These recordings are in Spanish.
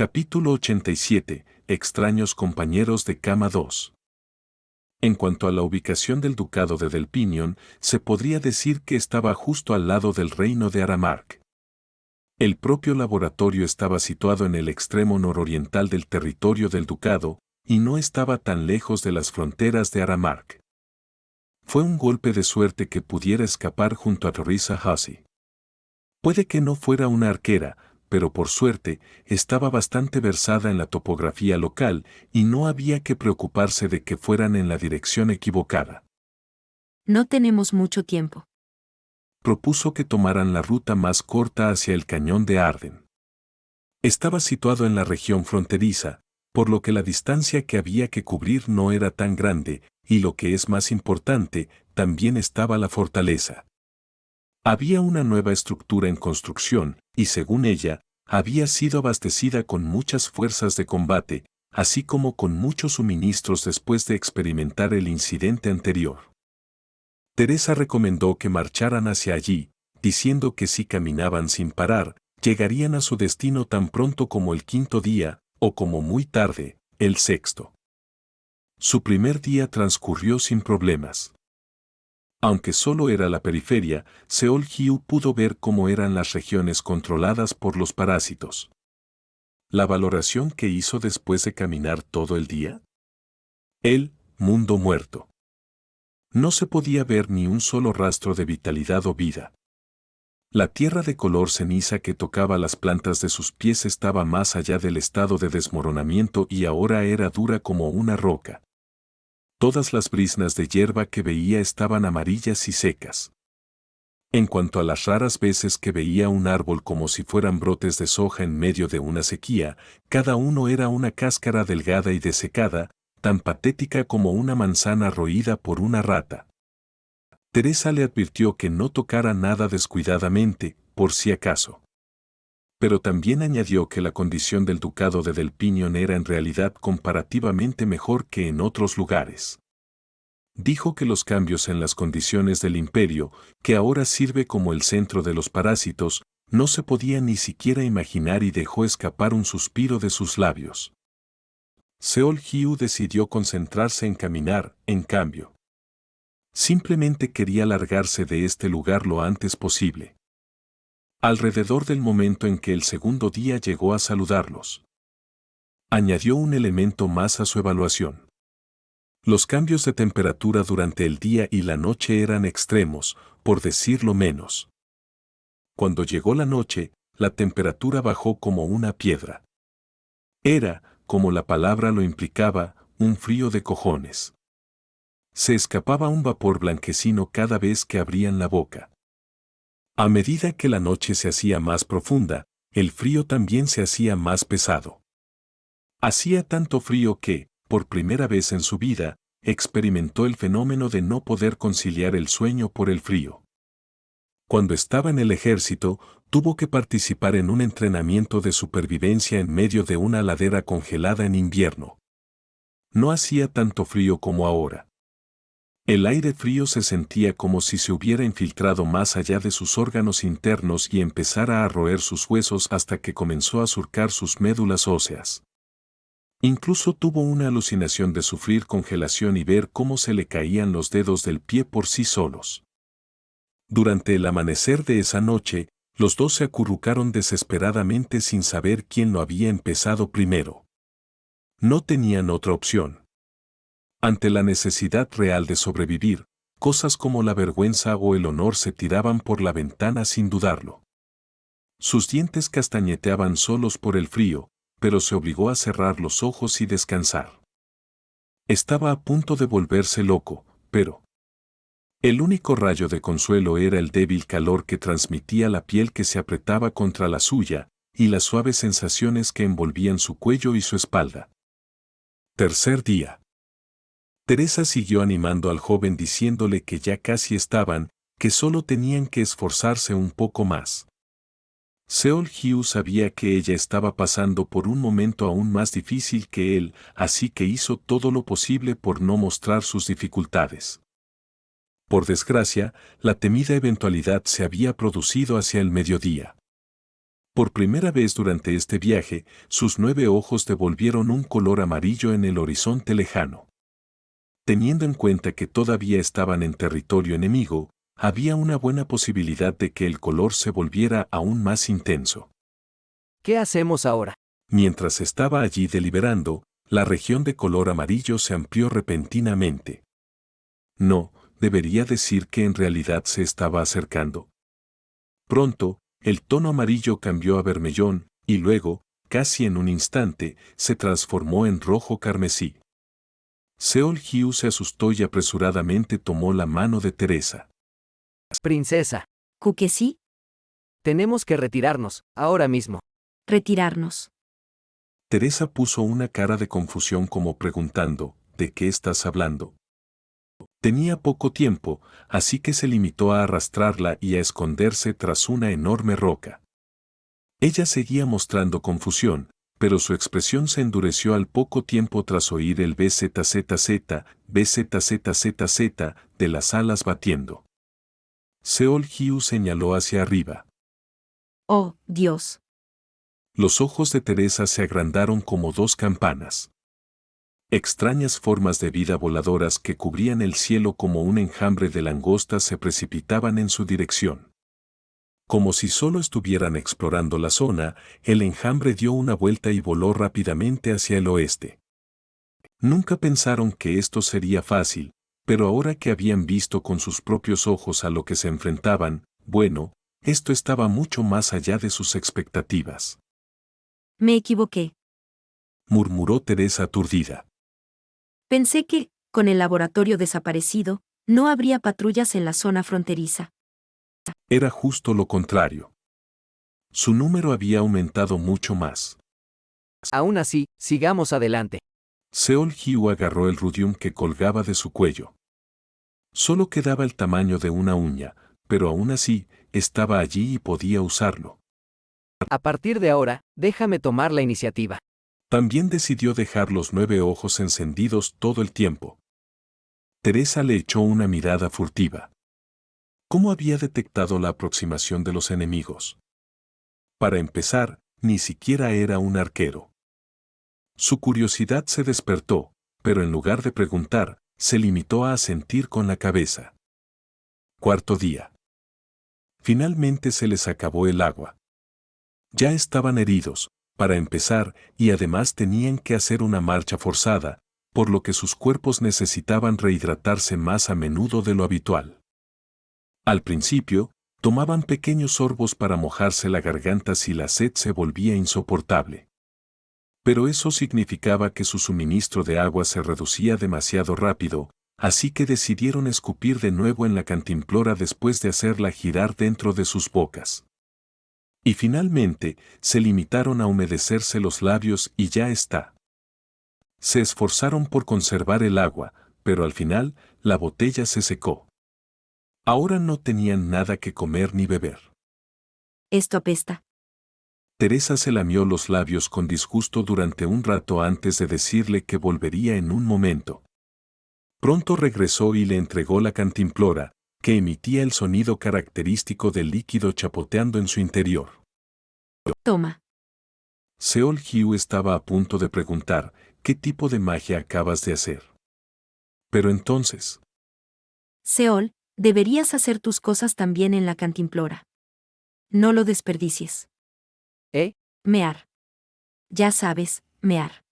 Capítulo 87. Extraños compañeros de cama 2. En cuanto a la ubicación del ducado de Delpinion, se podría decir que estaba justo al lado del reino de Aramark. El propio laboratorio estaba situado en el extremo nororiental del territorio del ducado, y no estaba tan lejos de las fronteras de Aramark. Fue un golpe de suerte que pudiera escapar junto a Teresa Hussey. Puede que no fuera una arquera, pero por suerte, estaba bastante versada en la topografía local y no había que preocuparse de que fueran en la dirección equivocada. No tenemos mucho tiempo. Propuso que tomaran la ruta más corta hacia el cañón de Arden. Estaba situado en la región fronteriza, por lo que la distancia que había que cubrir no era tan grande, y lo que es más importante, también estaba la fortaleza. Había una nueva estructura en construcción, y según ella, había sido abastecida con muchas fuerzas de combate, así como con muchos suministros después de experimentar el incidente anterior. Teresa recomendó que marcharan hacia allí, diciendo que si caminaban sin parar, llegarían a su destino tan pronto como el quinto día, o como muy tarde, el sexto. Su primer día transcurrió sin problemas. Aunque solo era la periferia, Seol-Hyu pudo ver cómo eran las regiones controladas por los parásitos. ¿La valoración que hizo después de caminar todo el día? El mundo muerto. No se podía ver ni un solo rastro de vitalidad o vida. La tierra de color ceniza que tocaba las plantas de sus pies estaba más allá del estado de desmoronamiento y ahora era dura como una roca. Todas las briznas de hierba que veía estaban amarillas y secas. En cuanto a las raras veces que veía un árbol como si fueran brotes de soja en medio de una sequía, cada uno era una cáscara delgada y desecada, tan patética como una manzana roída por una rata. Teresa le advirtió que no tocara nada descuidadamente, por si acaso. Pero también añadió que la condición del ducado de Delpinion era en realidad comparativamente mejor que en otros lugares. Dijo que los cambios en las condiciones del imperio, que ahora sirve como el centro de los parásitos, no se podía ni siquiera imaginar y dejó escapar un suspiro de sus labios. Seol-Hyu decidió concentrarse en caminar, en cambio. Simplemente quería largarse de este lugar lo antes posible. Alrededor del momento en que el segundo día llegó a saludarlos, añadió un elemento más a su evaluación. Los cambios de temperatura durante el día y la noche eran extremos, por decirlo menos. Cuando llegó la noche, la temperatura bajó como una piedra. Era, como la palabra lo implicaba, un frío de cojones. Se escapaba un vapor blanquecino cada vez que abrían la boca. A medida que la noche se hacía más profunda, el frío también se hacía más pesado. Hacía tanto frío que, por primera vez en su vida, experimentó el fenómeno de no poder conciliar el sueño por el frío. Cuando estaba en el ejército, tuvo que participar en un entrenamiento de supervivencia en medio de una ladera congelada en invierno. No hacía tanto frío como ahora. El aire frío se sentía como si se hubiera infiltrado más allá de sus órganos internos y empezara a roer sus huesos hasta que comenzó a surcar sus médulas óseas. Incluso tuvo una alucinación de sufrir congelación y ver cómo se le caían los dedos del pie por sí solos. Durante el amanecer de esa noche, los dos se acurrucaron desesperadamente sin saber quién lo había empezado primero. No tenían otra opción. Ante la necesidad real de sobrevivir, cosas como la vergüenza o el honor se tiraban por la ventana sin dudarlo. Sus dientes castañeteaban solos por el frío, pero se obligó a cerrar los ojos y descansar. Estaba a punto de volverse loco, pero el único rayo de consuelo era el débil calor que transmitía la piel que se apretaba contra la suya, y las suaves sensaciones que envolvían su cuello y su espalda. Tercer día. Teresa siguió animando al joven diciéndole que ya casi estaban, que solo tenían que esforzarse un poco más. Seol-Hyu sabía que ella estaba pasando por un momento aún más difícil que él, así que hizo todo lo posible por no mostrar sus dificultades. Por desgracia, la temida eventualidad se había producido hacia el mediodía. Por primera vez durante este viaje, sus 9 ojos devolvieron un color amarillo en el horizonte lejano. Teniendo en cuenta que todavía estaban en territorio enemigo, había una buena posibilidad de que el color se volviera aún más intenso. ¿Qué hacemos ahora? Mientras estaba allí deliberando, la región de color amarillo se amplió repentinamente. No, debería decir que en realidad se estaba acercando. Pronto, el tono amarillo cambió a vermellón, y luego, casi en un instante, se transformó en rojo carmesí. Seol-hyu se asustó y apresuradamente tomó la mano de Teresa. Princesa, ¿Que sí? tenemos que retirarnos, ahora mismo. Retirarnos. Teresa puso una cara de confusión como preguntando, ¿de qué estás hablando? Tenía poco tiempo, así que se limitó a arrastrarla y a esconderse tras una enorme roca. Ella seguía mostrando confusión, pero su expresión se endureció al poco tiempo tras oír el BZZZ, BZZZZ de las alas batiendo. Seol-hyu señaló hacia arriba. Oh, Dios. Los ojos de Teresa se agrandaron como 2 campanas. Extrañas formas de vida voladoras que cubrían el cielo como un enjambre de langostas se precipitaban en su dirección. Como si solo estuvieran explorando la zona, el enjambre dio una vuelta y voló rápidamente hacia el oeste. Nunca pensaron que esto sería fácil, pero ahora que habían visto con sus propios ojos a lo que se enfrentaban, bueno, esto estaba mucho más allá de sus expectativas. Me equivoqué. Murmuró Teresa aturdida. Pensé que, con el laboratorio desaparecido, no habría patrullas en la zona fronteriza. Era justo lo contrario. Su número había aumentado mucho más. Aún así, sigamos adelante. Seol-hyu agarró el rudium que colgaba de su cuello. Solo quedaba el tamaño de una uña, pero aún así, estaba allí y podía usarlo. A partir de ahora, déjame tomar la iniciativa. También decidió dejar los 9 ojos encendidos todo el tiempo. Teresa le echó una mirada furtiva. ¿Cómo había detectado la aproximación de los enemigos? Para empezar, ni siquiera era un arquero. Su curiosidad se despertó, pero en lugar de preguntar, se limitó a asentir con la cabeza. Cuarto día. Finalmente se les acabó el agua. Ya estaban heridos, para empezar, y además tenían que hacer una marcha forzada, por lo que sus cuerpos necesitaban rehidratarse más a menudo de lo habitual. Al principio, tomaban pequeños sorbos para mojarse la garganta si la sed se volvía insoportable. Pero eso significaba que su suministro de agua se reducía demasiado rápido, así que decidieron escupir de nuevo en la cantimplora después de hacerla girar dentro de sus bocas. Y finalmente, se limitaron a humedecerse los labios y ya está. Se esforzaron por conservar el agua, pero al final, la botella se secó. Ahora no tenían nada que comer ni beber. Esto apesta. Teresa se lamió los labios con disgusto durante un rato antes de decirle que volvería en un momento. Pronto regresó y le entregó la cantimplora, que emitía el sonido característico del líquido chapoteando en su interior. Toma. Seol-hyu estaba a punto de preguntar, ¿qué tipo de magia acabas de hacer? Pero entonces, Seol, deberías hacer tus cosas también en la cantimplora. No lo desperdicies. ¿Eh? Mear. Ya sabes, mear.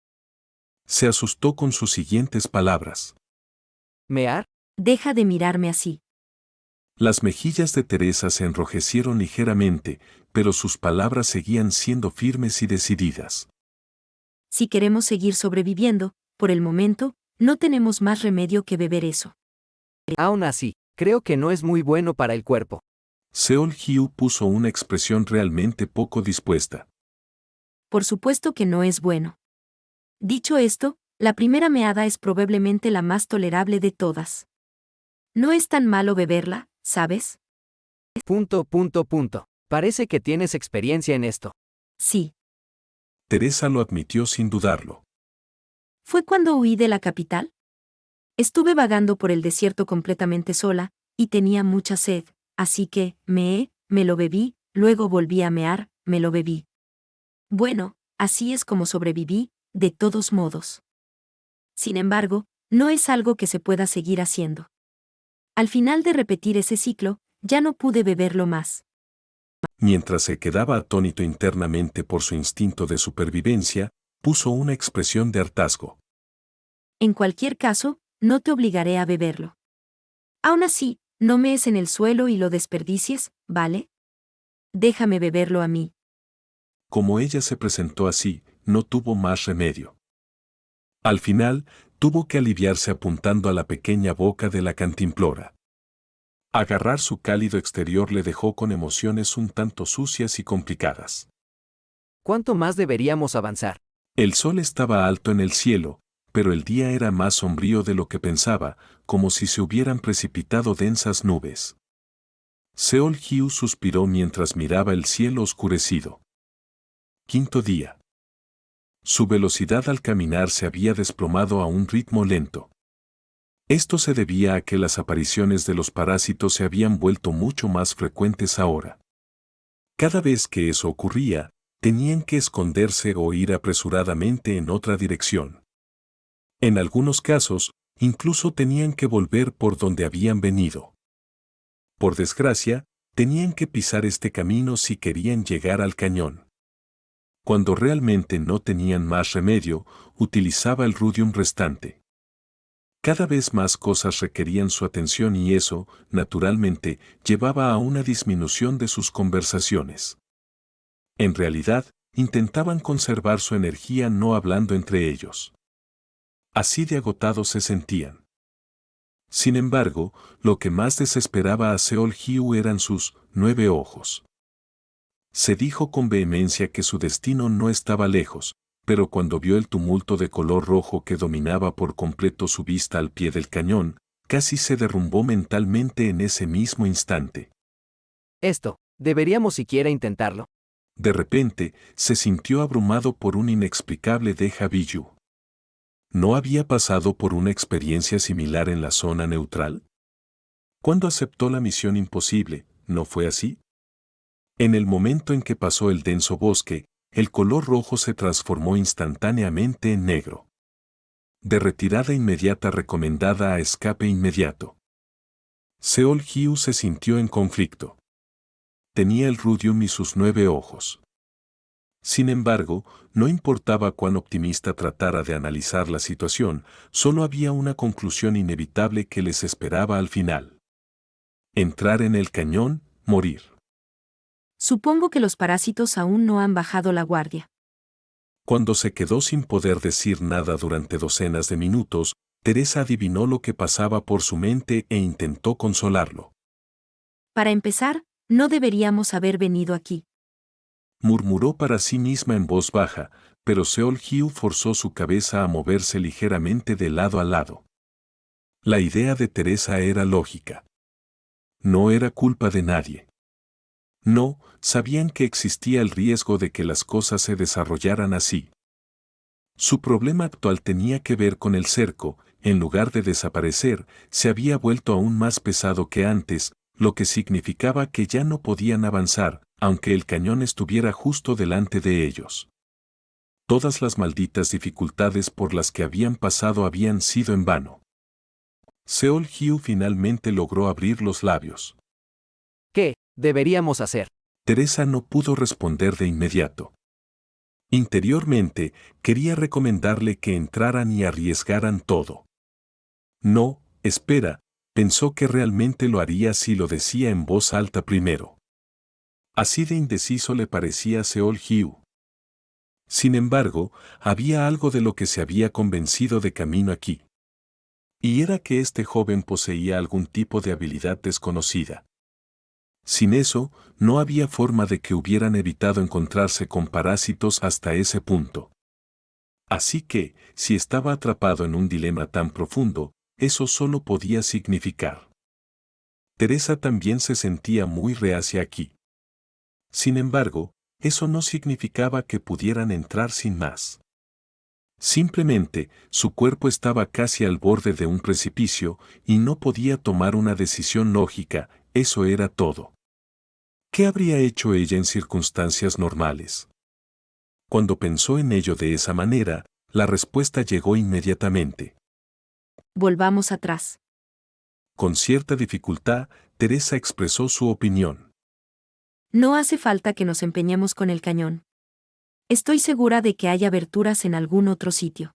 se asustó con sus siguientes palabras. ¿Mear? Deja de mirarme así. Las mejillas de Teresa se enrojecieron ligeramente, pero sus palabras seguían siendo firmes y decididas. Si queremos seguir sobreviviendo, por el momento, no tenemos más remedio que beber eso. Aún así, creo que no es muy bueno para el cuerpo. Seol-hyu puso una expresión realmente poco dispuesta. Por supuesto que no es bueno. Dicho esto, la primera meada es probablemente la más tolerable de todas. No es tan malo beberla, ¿sabes? Punto. Parece que tienes experiencia en esto. Sí. Teresa lo admitió sin dudarlo. ¿Fue cuando huí de la capital? Estuve vagando por el desierto completamente sola, y tenía mucha sed, así que, me lo bebí, luego volví a mear, me lo bebí. Bueno, así es como sobreviví, de todos modos. Sin embargo, no es algo que se pueda seguir haciendo. Al final de repetir ese ciclo, ya no pude beberlo más. Mientras se quedaba atónito internamente por su instinto de supervivencia, puso una expresión de hartazgo. En cualquier caso, no te obligaré a beberlo. Aún así, no mees en el suelo y lo desperdicies, ¿vale? Déjame beberlo a mí. Como ella se presentó así, no tuvo más remedio. Al final, tuvo que aliviarse apuntando a la pequeña boca de la cantimplora. Agarrar su cálido exterior le dejó con emociones un tanto sucias y complicadas. ¿Cuánto más deberíamos avanzar? El sol estaba alto en el cielo, pero el día era más sombrío de lo que pensaba, como si se hubieran precipitado densas nubes. Seol-hyu suspiró mientras miraba el cielo oscurecido. Quinto día. Su velocidad al caminar se había desplomado a un ritmo lento. Esto se debía a que las apariciones de los parásitos se habían vuelto mucho más frecuentes ahora. Cada vez que eso ocurría, tenían que esconderse o ir apresuradamente en otra dirección. En algunos casos, incluso tenían que volver por donde habían venido. Por desgracia, tenían que pisar este camino si querían llegar al cañón. Cuando realmente no tenían más remedio, utilizaba el rudium restante. Cada vez más cosas requerían su atención y eso, naturalmente, llevaba a una disminución de sus conversaciones. En realidad, intentaban conservar su energía no hablando entre ellos. Así de agotados se sentían. Sin embargo, lo que más desesperaba a Seol-hyu eran sus 9 ojos. Se dijo con vehemencia que su destino no estaba lejos, pero cuando vio el tumulto de color rojo que dominaba por completo su vista al pie del cañón, casi se derrumbó mentalmente en ese mismo instante. Deberíamos siquiera intentarlo. De repente, se sintió abrumado por un inexplicable déjà vu. ¿No había pasado por una experiencia similar en la zona neutral? Cuando aceptó la misión imposible, ¿no fue así? En el momento en que pasó el denso bosque, el color rojo se transformó instantáneamente en negro. De retirada inmediata recomendada a escape inmediato. Seol-hyu se sintió en conflicto. Tenía el rudium y sus 9 ojos. Sin embargo, no importaba cuán optimista tratara de analizar la situación, solo había una conclusión inevitable que les esperaba al final. Entrar en el cañón, morir. Supongo que los parásitos aún no han bajado la guardia. Cuando se quedó sin poder decir nada durante docenas de minutos, Teresa adivinó lo que pasaba por su mente e intentó consolarlo. Para empezar, no deberíamos haber venido aquí. Murmuró para sí misma en voz baja, pero Seol-hyu forzó su cabeza a moverse ligeramente de lado a lado. La idea de Teresa era lógica. No era culpa de nadie. No, sabían que existía el riesgo de que las cosas se desarrollaran así. Su problema actual tenía que ver con el cerco, en lugar de desaparecer, se había vuelto aún más pesado que antes, lo que significaba que ya no podían avanzar, aunque el cañón estuviera justo delante de ellos. Todas las malditas dificultades por las que habían pasado habían sido en vano. Seol-hyu finalmente logró abrir los labios. ¿Qué deberíamos hacer? Teresa no pudo responder de inmediato. Interiormente, quería recomendarle que entraran y arriesgaran todo. No, espera, pensó que realmente lo haría si lo decía en voz alta primero. Así de indeciso le parecía a Seol-hyu. Sin embargo, había algo de lo que se había convencido de camino aquí. Y era que este joven poseía algún tipo de habilidad desconocida. Sin eso, no había forma de que hubieran evitado encontrarse con parásitos hasta ese punto. Así que, si estaba atrapado en un dilema tan profundo, eso solo podía significar. Teresa también se sentía muy reacia aquí. Sin embargo, eso no significaba que pudieran entrar sin más. Simplemente, su cuerpo estaba casi al borde de un precipicio y no podía tomar una decisión lógica, eso era todo. ¿Qué habría hecho ella en circunstancias normales? Cuando pensó en ello de esa manera, la respuesta llegó inmediatamente. Volvamos atrás. Con cierta dificultad, Teresa expresó su opinión. No hace falta que nos empeñemos con el cañón. Estoy segura de que hay aberturas en algún otro sitio.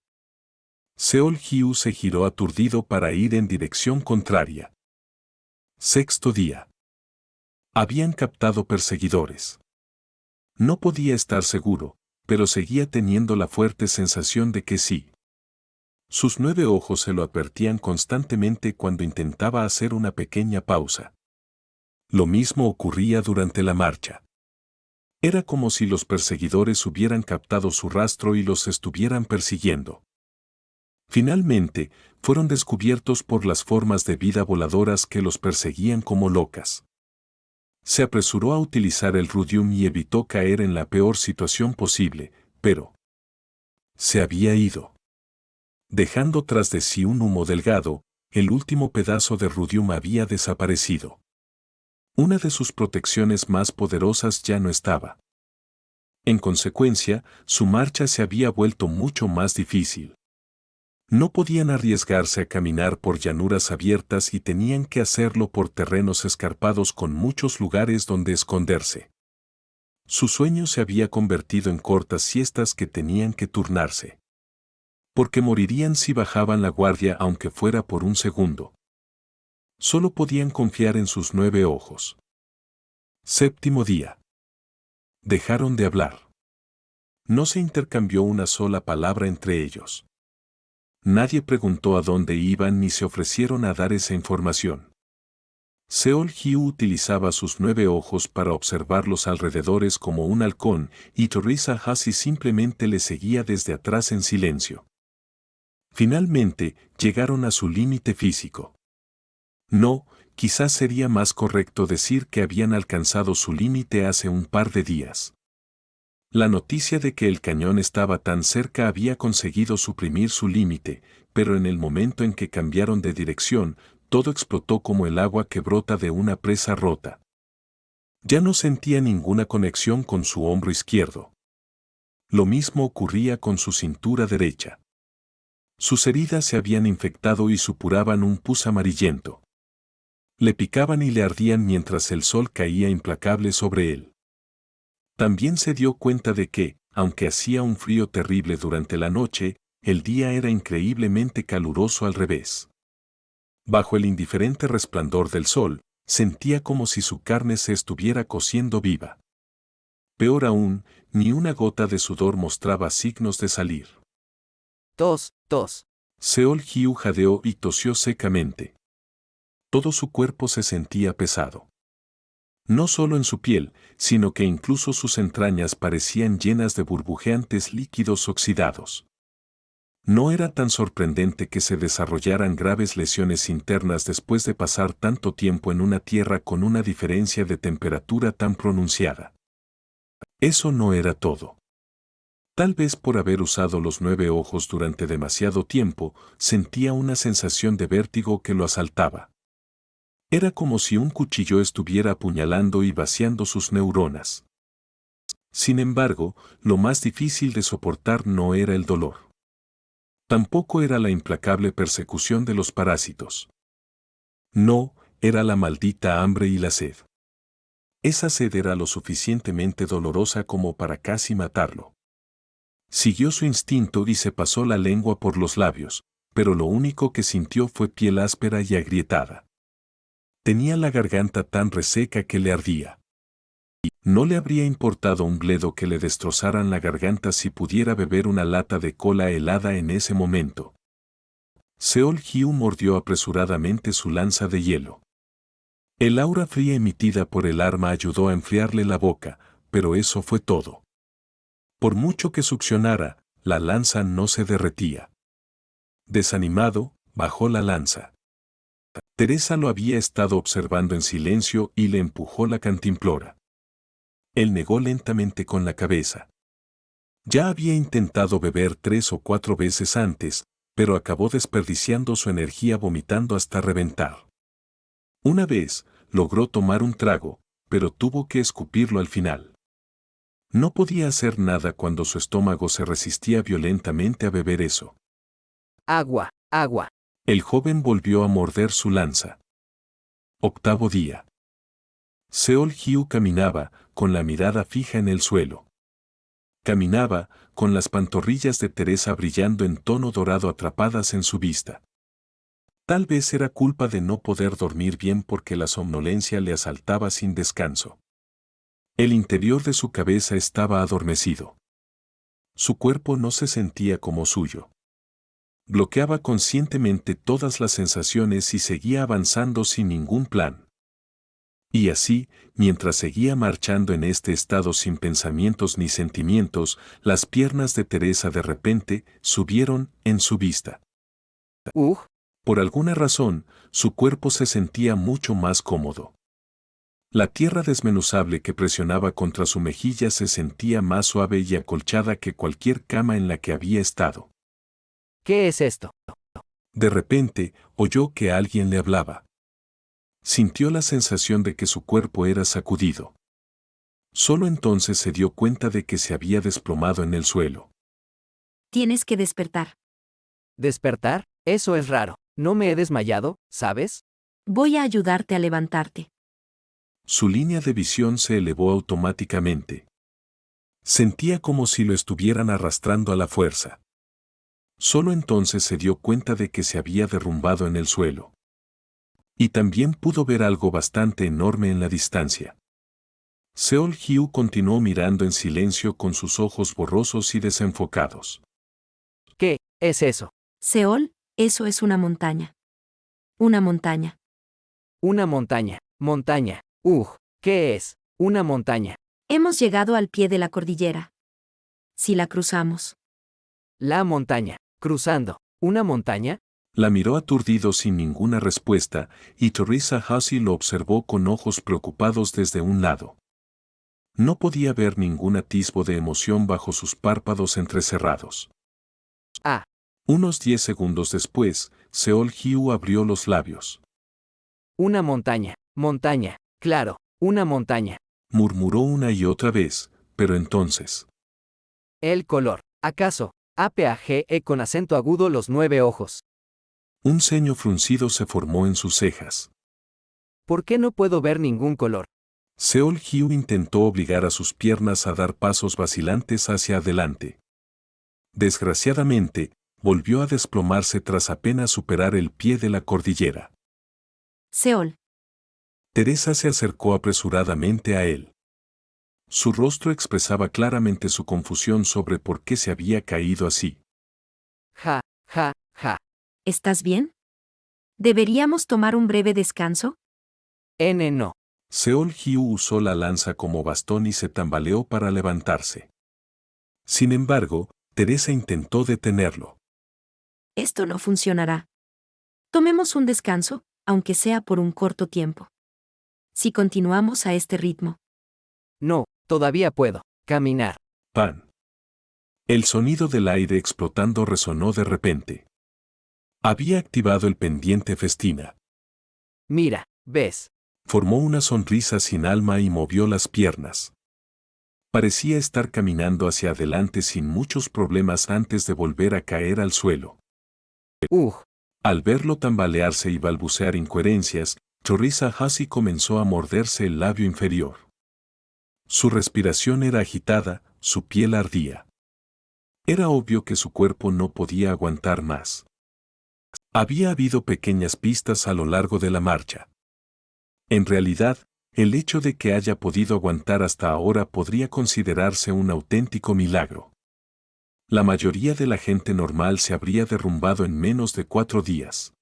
Seol Hyu se giró aturdido para ir en dirección contraria. Sexto día. Habían captado perseguidores. No podía estar seguro, pero seguía teniendo la fuerte sensación de que sí. Sus 9 ojos se lo advertían constantemente cuando intentaba hacer una pequeña pausa. Lo mismo ocurría durante la marcha. Era como si los perseguidores hubieran captado su rastro y los estuvieran persiguiendo. Finalmente, fueron descubiertos por las formas de vida voladoras que los perseguían como locas. Se apresuró a utilizar el rudium y evitó caer en la peor situación posible, pero se había ido. Dejando tras de sí un humo delgado, el último pedazo de rudium había desaparecido. Una de sus protecciones más poderosas ya no estaba. En consecuencia, su marcha se había vuelto mucho más difícil. No podían arriesgarse a caminar por llanuras abiertas y tenían que hacerlo por terrenos escarpados con muchos lugares donde esconderse. Su sueño se había convertido en cortas siestas que tenían que turnarse. Porque morirían si bajaban la guardia aunque fuera por un segundo. Solo podían confiar en sus 9 ojos. Séptimo día. Dejaron de hablar. No se intercambió una sola palabra entre ellos. Nadie preguntó a dónde iban ni se ofrecieron a dar esa información. Seol Hyu utilizaba sus 9 ojos para observar los alrededores como un halcón y Teresa Hasi simplemente le seguía desde atrás en silencio. Finalmente, llegaron a su límite físico. No, quizás sería más correcto decir que habían alcanzado su límite hace un par de días. La noticia de que el cañón estaba tan cerca había conseguido suprimir su límite, pero en el momento en que cambiaron de dirección, todo explotó como el agua que brota de una presa rota. Ya no sentía ninguna conexión con su hombro izquierdo. Lo mismo ocurría con su cintura derecha. Sus heridas se habían infectado y supuraban un pus amarillento. Le picaban y le ardían mientras el sol caía implacable sobre él. También se dio cuenta de que, aunque hacía un frío terrible durante la noche, el día era increíblemente caluroso al revés. Bajo el indiferente resplandor del sol, sentía como si su carne se estuviera cociendo viva. Peor aún, ni una gota de sudor mostraba signos de salir. Tos, tos. Seol Hyu jadeó y tosió secamente. Todo su cuerpo se sentía pesado. No solo en su piel, sino que incluso sus entrañas parecían llenas de burbujeantes líquidos oxidados. No era tan sorprendente que se desarrollaran graves lesiones internas después de pasar tanto tiempo en una tierra con una diferencia de temperatura tan pronunciada. Eso no era todo. Tal vez por haber usado los 9 ojos durante demasiado tiempo, sentía una sensación de vértigo que lo asaltaba. Era como si un cuchillo estuviera apuñalando y vaciando sus neuronas. Sin embargo, lo más difícil de soportar no era el dolor. Tampoco era la implacable persecución de los parásitos. No, era la maldita hambre y la sed. Esa sed era lo suficientemente dolorosa como para casi matarlo. Siguió su instinto y se pasó la lengua por los labios, pero lo único que sintió fue piel áspera y agrietada. Tenía la garganta tan reseca que le ardía. No le habría importado un bledo que le destrozaran la garganta si pudiera beber una lata de cola helada en ese momento. Seol Hyu mordió apresuradamente su lanza de hielo. El aura fría emitida por el arma ayudó a enfriarle la boca, pero eso fue todo. Por mucho que succionara, la lanza no se derretía. Desanimado, bajó la lanza. Teresa lo había estado observando en silencio y le empujó la cantimplora. Él negó lentamente con la cabeza. Ya había intentado beber 3 o 4 veces antes, pero acabó desperdiciando su energía vomitando hasta reventar. Una vez, logró tomar un trago, pero tuvo que escupirlo al final. No podía hacer nada cuando su estómago se resistía violentamente a beber eso. Agua, agua. El joven volvió a morder su lanza. 8º día. Seol-hyu caminaba, con la mirada fija en el suelo. Caminaba, con las pantorrillas de Teresa brillando en tono dorado atrapadas en su vista. Tal vez era culpa de no poder dormir bien porque la somnolencia le asaltaba sin descanso. El interior de su cabeza estaba adormecido. Su cuerpo no se sentía como suyo. Bloqueaba conscientemente todas las sensaciones y seguía avanzando sin ningún plan. Y así, mientras seguía marchando en este estado sin pensamientos ni sentimientos, las piernas de Teresa de repente subieron en su vista. Por alguna razón, su cuerpo se sentía mucho más cómodo. La tierra desmenuzable que presionaba contra su mejilla se sentía más suave y acolchada que cualquier cama en la que había estado. ¿Qué es esto? De repente, oyó que alguien le hablaba. Sintió la sensación de que su cuerpo era sacudido. Solo entonces se dio cuenta de que se había desplomado en el suelo. Tienes que despertar. ¿Despertar? Eso es raro. No me he desmayado, ¿sabes? Voy a ayudarte a levantarte. Su línea de visión se elevó automáticamente. Sentía como si lo estuvieran arrastrando a la fuerza. Solo entonces se dio cuenta de que se había derrumbado en el suelo. Y también pudo ver algo bastante enorme en la distancia. Seol-hyu continuó mirando en silencio con sus ojos borrosos y desenfocados. ¿Qué es eso? Seol, eso es una montaña. Una montaña. Una montaña. Montaña. ¿Qué es? Una montaña. Hemos llegado al pie de la cordillera. Si la cruzamos. La montaña. Cruzando. ¿Una montaña? La miró aturdido sin ninguna respuesta, y Teresa Hussey lo observó con ojos preocupados desde un lado. No podía ver ningún atisbo de emoción bajo sus párpados entrecerrados. Ah. Unos 10 segundos después, Seol-hyu abrió los labios. Una montaña. Montaña. Claro, una montaña. Murmuró una y otra vez, pero entonces. El color. ¿Acaso? APAGE con acento agudo los 9 ojos. Un ceño fruncido se formó en sus cejas. ¿Por qué no puedo ver ningún color? Seol-hyu intentó obligar a sus piernas a dar pasos vacilantes hacia adelante. Desgraciadamente, volvió a desplomarse tras apenas superar el pie de la cordillera. Seol. Teresa se acercó apresuradamente a él. Su rostro expresaba claramente su confusión sobre por qué se había caído así. Ja. ¿Estás bien? ¿Deberíamos tomar un breve descanso? No. Seol-hyu usó la lanza como bastón y se tambaleó para levantarse. Sin embargo, Teresa intentó detenerlo. Esto no funcionará. Tomemos un descanso, aunque sea por un corto tiempo. Si continuamos a este ritmo. No, todavía puedo caminar. Pan. El sonido del aire explotando resonó de repente. Había activado el pendiente festina. Mira, ¿ves? Formó una sonrisa sin alma y movió las piernas. Parecía estar caminando hacia adelante sin muchos problemas antes de volver a caer al suelo. Al verlo tambalearse y balbucear incoherencias, Teresa Hussey comenzó a morderse el labio inferior. Su respiración era agitada, su piel ardía. Era obvio que su cuerpo no podía aguantar más. Había habido pequeñas pistas a lo largo de la marcha. En realidad, el hecho de que haya podido aguantar hasta ahora podría considerarse un auténtico milagro. La mayoría de la gente normal se habría derrumbado en menos de 4 días.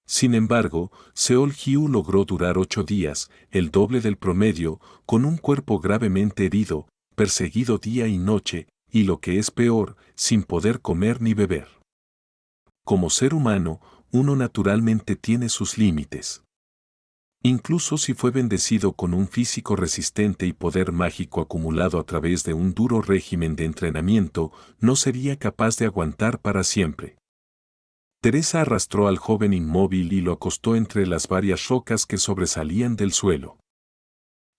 Sin embargo, Seol-hyu logró durar 8 días, el doble del promedio, con un cuerpo gravemente herido, perseguido día y noche, y lo que es peor, sin poder comer ni beber. Como ser humano, uno naturalmente tiene sus límites. Incluso si fue bendecido con un físico resistente y poder mágico acumulado a través de un duro régimen de entrenamiento, no sería capaz de aguantar para siempre. Teresa arrastró al joven inmóvil y lo acostó entre las varias rocas que sobresalían del suelo.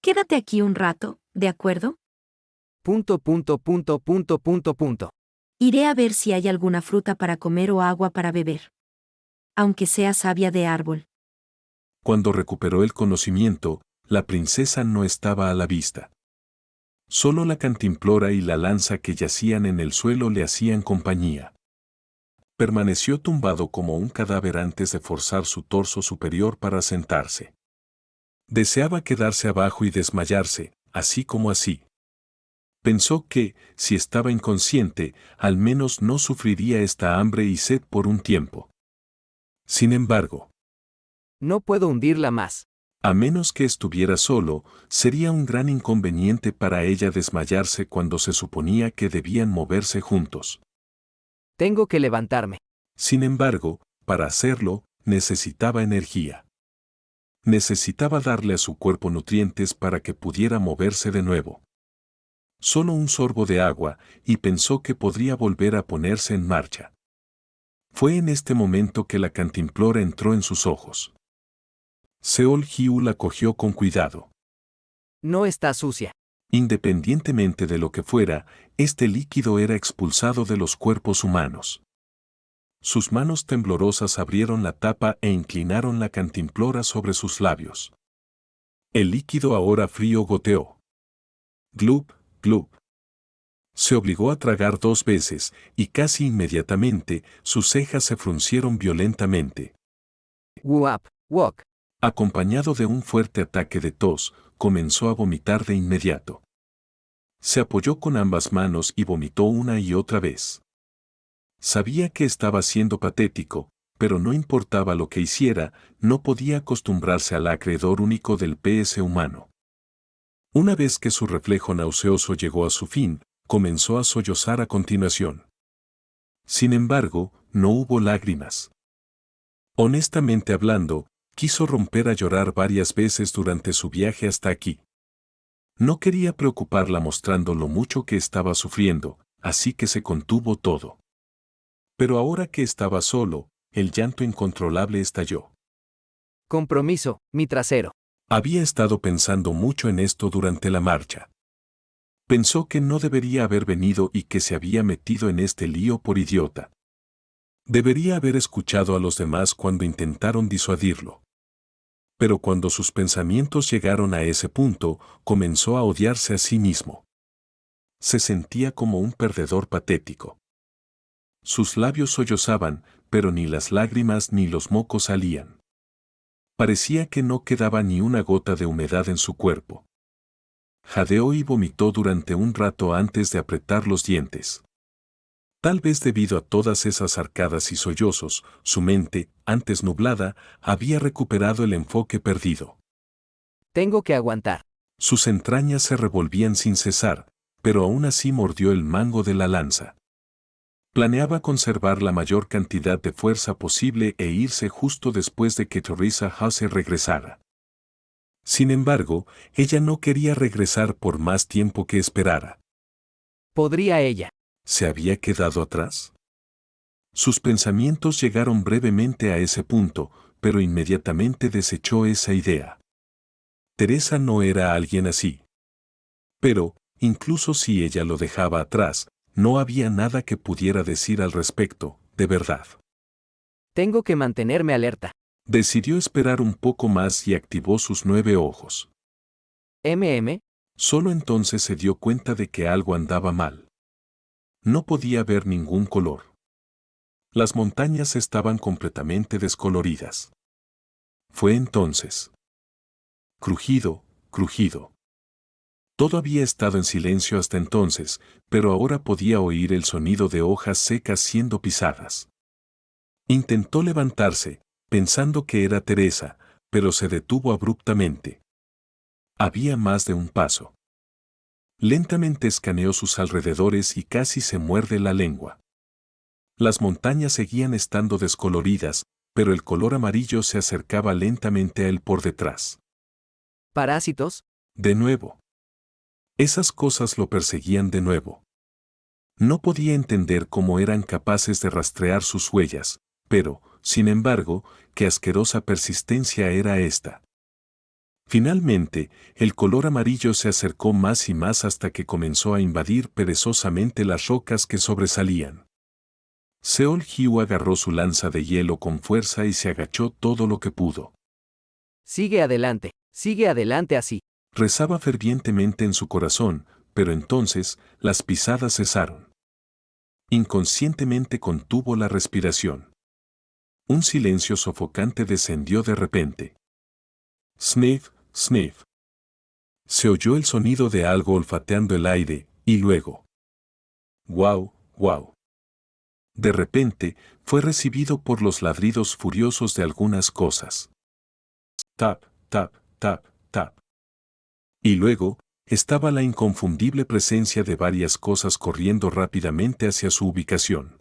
Quédate aquí un rato, ¿de acuerdo? Punto, punto, punto, punto, punto, punto. Iré a ver si hay alguna fruta para comer o agua para beber. Aunque sea savia de árbol. Cuando recuperó el conocimiento, la princesa no estaba a la vista. Solo la cantimplora y la lanza que yacían en el suelo le hacían compañía. Permaneció tumbado como un cadáver antes de forzar su torso superior para sentarse. Deseaba quedarse abajo y desmayarse, así como así. Pensó que, si estaba inconsciente, al menos no sufriría esta hambre y sed por un tiempo. Sin embargo, No puedo hundirla más. a menos que estuviera solo, sería un gran inconveniente para ella desmayarse cuando se suponía que debían moverse juntos. Tengo que levantarme. Sin embargo, para hacerlo, necesitaba energía. Necesitaba darle a su cuerpo nutrientes para que pudiera moverse de nuevo. Solo un sorbo de agua, y pensó que podría volver a ponerse en marcha. Fue en este momento que la cantimplora entró en sus ojos. Seol Hyu la cogió con cuidado. No está sucia. Independientemente de lo que fuera, este líquido era expulsado de los cuerpos humanos. Sus manos temblorosas abrieron la tapa e inclinaron la cantimplora sobre sus labios. El líquido ahora frío goteó. Glup, glup. Se obligó a tragar 2 veces, y casi inmediatamente, sus cejas se fruncieron violentamente. Wuap, wok. Acompañado de un fuerte ataque de tos, comenzó a vomitar de inmediato. Se apoyó con ambas manos y vomitó una y otra vez. Sabía que estaba siendo patético, pero no importaba lo que hiciera, no podía acostumbrarse al acreedor único del PS humano. Una vez que su reflejo nauseoso llegó a su fin, comenzó a sollozar a continuación. Sin embargo, no hubo lágrimas. Honestamente hablando, quiso romper a llorar varias veces durante su viaje hasta aquí. No quería preocuparla mostrando lo mucho que estaba sufriendo, así que se contuvo todo. Pero ahora que estaba solo, el llanto incontrolable estalló. Compromiso, mi trasero. Había estado pensando mucho en esto durante la marcha. Pensó que no debería haber venido y que se había metido en este lío por idiota. Debería haber escuchado a los demás cuando intentaron disuadirlo. Pero cuando sus pensamientos llegaron a ese punto, comenzó a odiarse a sí mismo. Se sentía como un perdedor patético. Sus labios sollozaban, pero ni las lágrimas ni los mocos salían. Parecía que no quedaba ni una gota de humedad en su cuerpo. Jadeó y vomitó durante un rato antes de apretar los dientes. Tal vez debido a todas esas arcadas y sollozos, su mente, antes nublada, había recuperado el enfoque perdido. Tengo que aguantar. Sus entrañas se revolvían sin cesar, pero aún así mordió el mango de la lanza. Planeaba conservar la mayor cantidad de fuerza posible e irse justo después de que Teresa Hase regresara. Sin embargo, ella no quería regresar por más tiempo que esperara. ¿Podría ella? ¿Se había quedado atrás? Sus pensamientos llegaron brevemente a ese punto, pero inmediatamente desechó esa idea. Teresa no era alguien así. Pero, incluso si ella lo dejaba atrás, no había nada que pudiera decir al respecto, de verdad. Tengo que mantenerme alerta. Decidió esperar un poco más y activó sus 9 ojos. Solo entonces se dio cuenta de que algo andaba mal. No podía ver ningún color. Las montañas estaban completamente descoloridas. Fue entonces. Crujido, crujido. Todo había estado en silencio hasta entonces, pero ahora podía oír el sonido de hojas secas siendo pisadas. Intentó levantarse, pensando que era Teresa, pero se detuvo abruptamente. Había más de un paso. Lentamente escaneó sus alrededores y casi se muerde la lengua. Las montañas seguían estando descoloridas, pero el color amarillo se acercaba lentamente a él por detrás. ¿Parásitos? De nuevo. Esas cosas lo perseguían de nuevo. No podía entender cómo eran capaces de rastrear sus huellas, pero, sin embargo, qué asquerosa persistencia era esta. Finalmente, el color amarillo se acercó más y más hasta que comenzó a invadir perezosamente las rocas que sobresalían. Seol-Hyu agarró su lanza de hielo con fuerza y se agachó todo lo que pudo. Sigue adelante así. Rezaba fervientemente en su corazón, pero entonces las pisadas cesaron. Inconscientemente contuvo la respiración. Un silencio sofocante descendió de repente. Sniff, sniff. Se oyó el sonido de algo olfateando el aire, y luego. ¡Guau, guau! De repente, fue recibido por los ladridos furiosos de algunas cosas. Tap, tap, tap, tap. Y luego, estaba la inconfundible presencia de varias cosas corriendo rápidamente hacia su ubicación.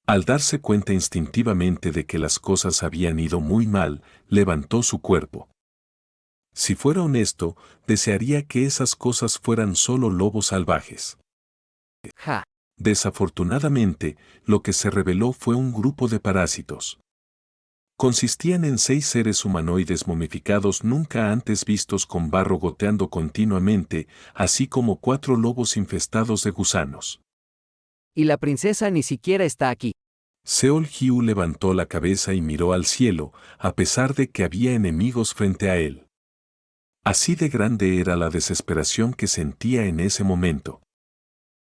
Al darse cuenta instintivamente de que las cosas habían ido muy mal, levantó su cuerpo. Si fuera honesto, desearía que esas cosas fueran solo lobos salvajes. Ja. Desafortunadamente, lo que se reveló fue un grupo de parásitos. Consistían en 6 seres humanoides momificados nunca antes vistos con barro goteando continuamente, así como 4 lobos infestados de gusanos. Y la princesa ni siquiera está aquí. Seol-Hyu levantó la cabeza y miró al cielo, a pesar de que había enemigos frente a él. Así de grande era la desesperación que sentía en ese momento.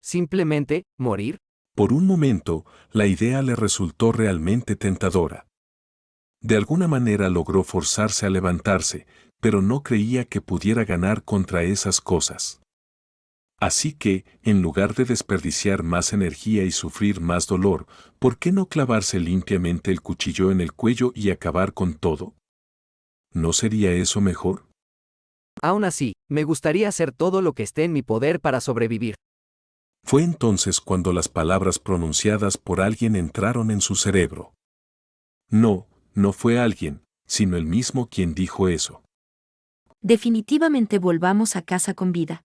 ¿Simplemente, morir? Por un momento, la idea le resultó realmente tentadora. De alguna manera logró forzarse a levantarse, pero no creía que pudiera ganar contra esas cosas. Así que, en lugar de desperdiciar más energía y sufrir más dolor, ¿por qué no clavarse limpiamente el cuchillo en el cuello y acabar con todo? ¿No sería eso mejor? Aún así, me gustaría hacer todo lo que esté en mi poder para sobrevivir. Fue entonces cuando las palabras pronunciadas por alguien entraron en su cerebro. No, no fue alguien, sino él mismo quien dijo eso. Definitivamente volvamos a casa con vida.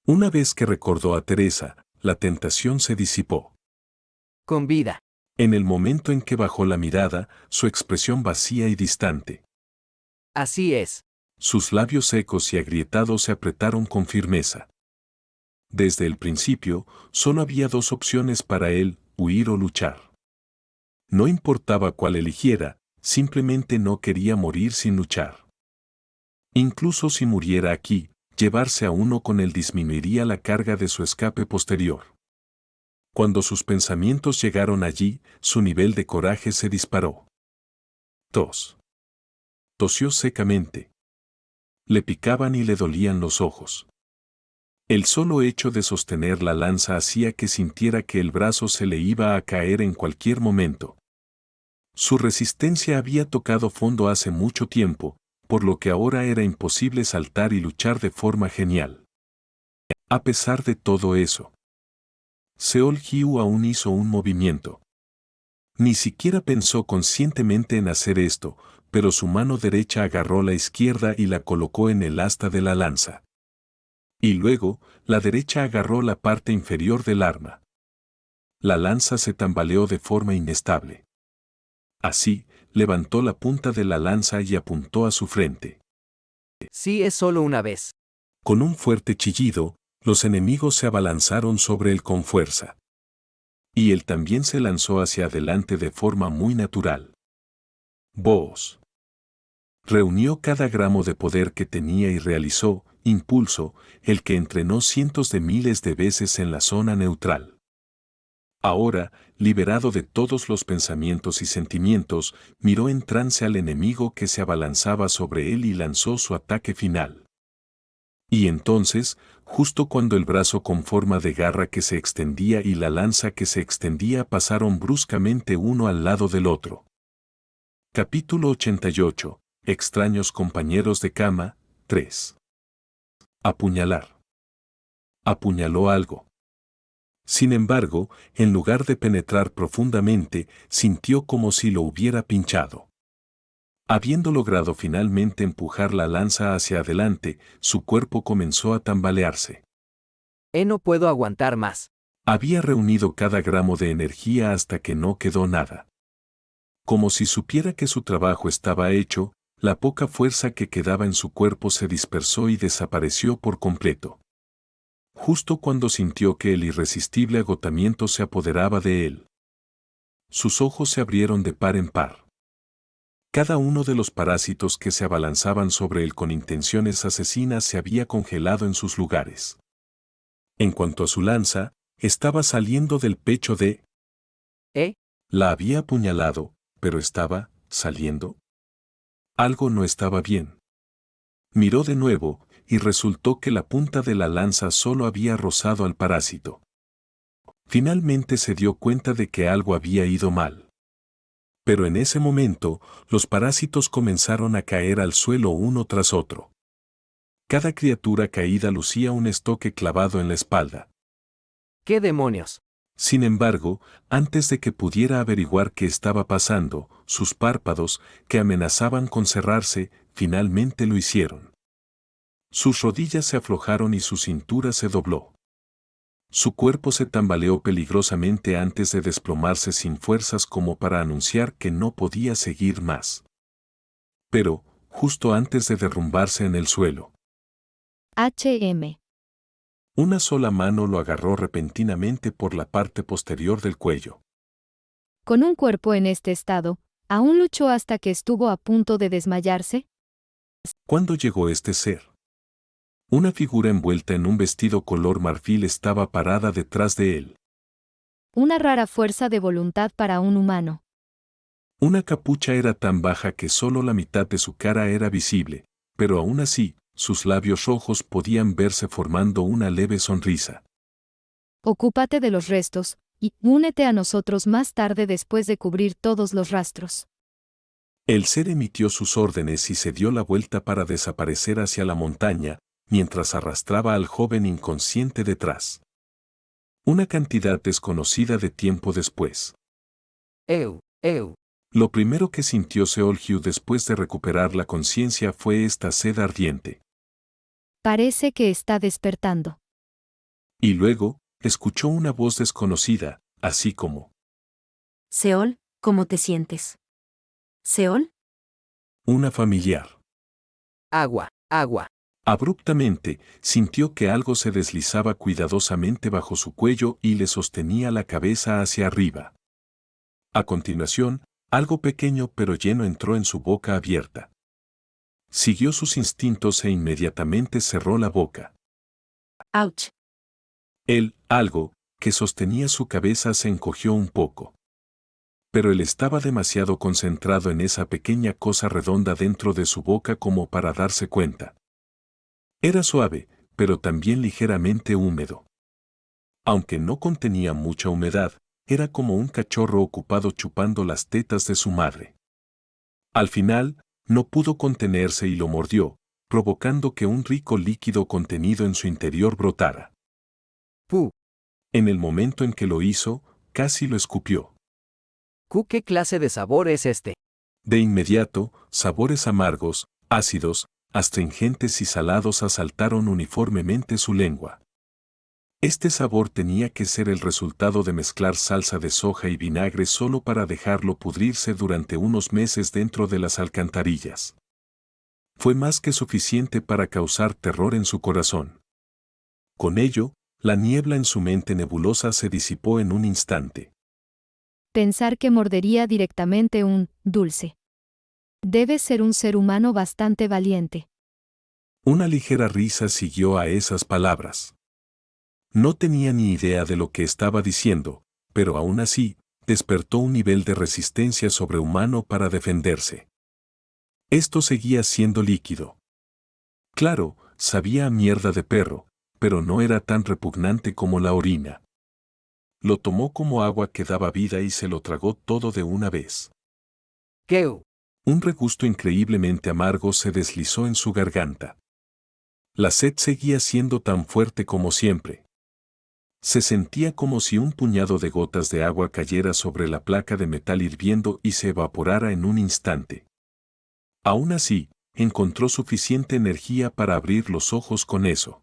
Una vez que recordó a Teresa, la tentación se disipó. Con vida. En el momento en que bajó la mirada, su expresión vacía y distante. Así es. Sus labios secos y agrietados se apretaron con firmeza. Desde el principio, solo había 2 opciones para él, huir o luchar. No importaba cuál eligiera, simplemente no quería morir sin luchar. Incluso si muriera aquí, llevarse a uno con él disminuiría la carga de su escape posterior. Cuando sus pensamientos llegaron allí, su nivel de coraje se disparó. Tos. Tosió secamente. Le picaban y le dolían los ojos. El solo hecho de sostener la lanza hacía que sintiera que el brazo se le iba a caer en cualquier momento. Su resistencia había tocado fondo hace mucho tiempo, por lo que ahora era imposible saltar y luchar de forma genial. A pesar de todo eso, Seol-Hyu aún hizo un movimiento. Ni siquiera pensó conscientemente en hacer esto, pero su mano derecha agarró la izquierda y la colocó en el asta de la lanza. Y luego, la derecha agarró la parte inferior del arma. La lanza se tambaleó de forma inestable. Así, levantó la punta de la lanza y apuntó a su frente. Sí, es solo una vez. Con un fuerte chillido, los enemigos se abalanzaron sobre él con fuerza. Y él también se lanzó hacia adelante de forma muy natural. Voz. Reunió cada gramo de poder que tenía y realizó, impulso, el que entrenó cientos de miles de veces en la zona neutral. Ahora, liberado de todos los pensamientos y sentimientos, miró en trance al enemigo que se abalanzaba sobre él y lanzó su ataque final. Y entonces, justo cuando el brazo con forma de garra que se extendía y la lanza que se extendía pasaron bruscamente uno al lado del otro. Capítulo 88. Extraños compañeros de cama, 3. Apuñalar. Apuñaló algo. Sin embargo, en lugar de penetrar profundamente, sintió como si lo hubiera pinchado. Habiendo logrado finalmente empujar la lanza hacia adelante, su cuerpo comenzó a tambalearse. No puedo aguantar más. Había reunido cada gramo de energía hasta que no quedó nada. Como si supiera que su trabajo estaba hecho, La poca fuerza que quedaba en su cuerpo se dispersó y desapareció por completo. Justo cuando sintió que el irresistible agotamiento se apoderaba de él. Sus ojos se abrieron de par en par. Cada uno de los parásitos que se abalanzaban sobre él con intenciones asesinas se había congelado en sus lugares. En cuanto a su lanza, estaba saliendo del pecho de... La había apuñalado, pero estaba saliendo. Algo no estaba bien. Miró de nuevo, y resultó que la punta de la lanza solo había rozado al parásito. Finalmente se dio cuenta de que algo había ido mal. Pero en ese momento, los parásitos comenzaron a caer al suelo uno tras otro. Cada criatura caída lucía un estoque clavado en la espalda. ¿Qué demonios? Sin embargo, antes de que pudiera averiguar qué estaba pasando, sus párpados, que amenazaban con cerrarse, finalmente lo hicieron. Sus rodillas se aflojaron y su cintura se dobló. Su cuerpo se tambaleó peligrosamente antes de desplomarse sin fuerzas como para anunciar que no podía seguir más. Pero, justo antes de derrumbarse en el suelo, HM. una sola mano lo agarró repentinamente por la parte posterior del cuello. Con un cuerpo en este estado, ¿aún luchó hasta que estuvo a punto de desmayarse? ¿Cuándo llegó este ser? Una figura envuelta en un vestido color marfil estaba parada detrás de él. Una rara fuerza de voluntad para un humano. Una capucha era tan baja que solo la mitad de su cara era visible, pero aún así, sus labios rojos podían verse formando una leve sonrisa. Ocúpate de los restos, y únete a nosotros más tarde después de cubrir todos los rastros. El ser emitió sus órdenes y se dio la vuelta para desaparecer hacia la montaña, mientras arrastraba al joven inconsciente detrás. Una cantidad desconocida de tiempo después. Eu. Lo primero que sintió Seolhyu después de recuperar la conciencia fue esta sed ardiente. Parece que está despertando. Y luego, escuchó una voz desconocida, así como... Seol, ¿cómo te sientes? ¿Seol? Una familiar. Agua. Abruptamente, sintió que algo se deslizaba cuidadosamente bajo su cuello y le sostenía la cabeza hacia arriba. A continuación, algo pequeño pero lleno entró en su boca abierta. Siguió sus instintos e inmediatamente cerró la boca. ¡Auch! Algo, que sostenía su cabeza se encogió un poco. Pero él estaba demasiado concentrado en esa pequeña cosa redonda dentro de su boca como para darse cuenta. Era suave, pero también ligeramente húmedo. Aunque no contenía mucha humedad, era como un cachorro ocupado chupando las tetas de su madre. Al final, no pudo contenerse y lo mordió, provocando que un rico líquido contenido en su interior brotara. Pu. En el momento en que lo hizo, casi lo escupió. ¿Qué clase de sabor es este? De inmediato, sabores amargos, ácidos, astringentes y salados asaltaron uniformemente su lengua. Este sabor tenía que ser el resultado de mezclar salsa de soja y vinagre solo para dejarlo pudrirse durante unos meses dentro de las alcantarillas. Fue más que suficiente para causar terror en su corazón. Con ello, la niebla en su mente nebulosa se disipó en un instante. Pensar que mordería directamente un dulce. Debe ser un ser humano bastante valiente. Una ligera risa siguió a esas palabras. No tenía ni idea de lo que estaba diciendo, pero aún así, despertó un nivel de resistencia sobrehumano para defenderse. Esto seguía siendo líquido. Claro, sabía a mierda de perro, pero no era tan repugnante como la orina. Lo tomó como agua que daba vida y se lo tragó todo de una vez. Keu. Un regusto increíblemente amargo se deslizó en su garganta. La sed seguía siendo tan fuerte como siempre. Se sentía como si un puñado de gotas de agua cayera sobre la placa de metal hirviendo y se evaporara en un instante. Aún así, encontró suficiente energía para abrir los ojos con eso.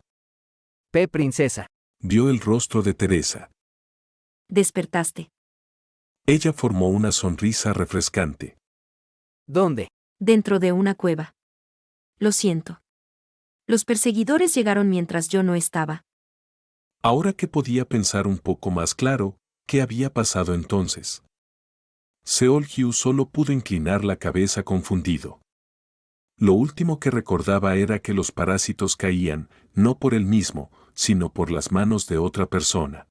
Princesa. Vio el rostro de Teresa. Despertaste. Ella formó una sonrisa refrescante. ¿Dónde? dentro de una cueva. Lo siento. Los perseguidores llegaron mientras yo no estaba. Ahora que podía pensar un poco más claro, ¿qué había pasado entonces? Seol-Hyu solo pudo inclinar la cabeza confundido. Lo último que recordaba era que los parásitos caían, no por él mismo, sino por las manos de otra persona.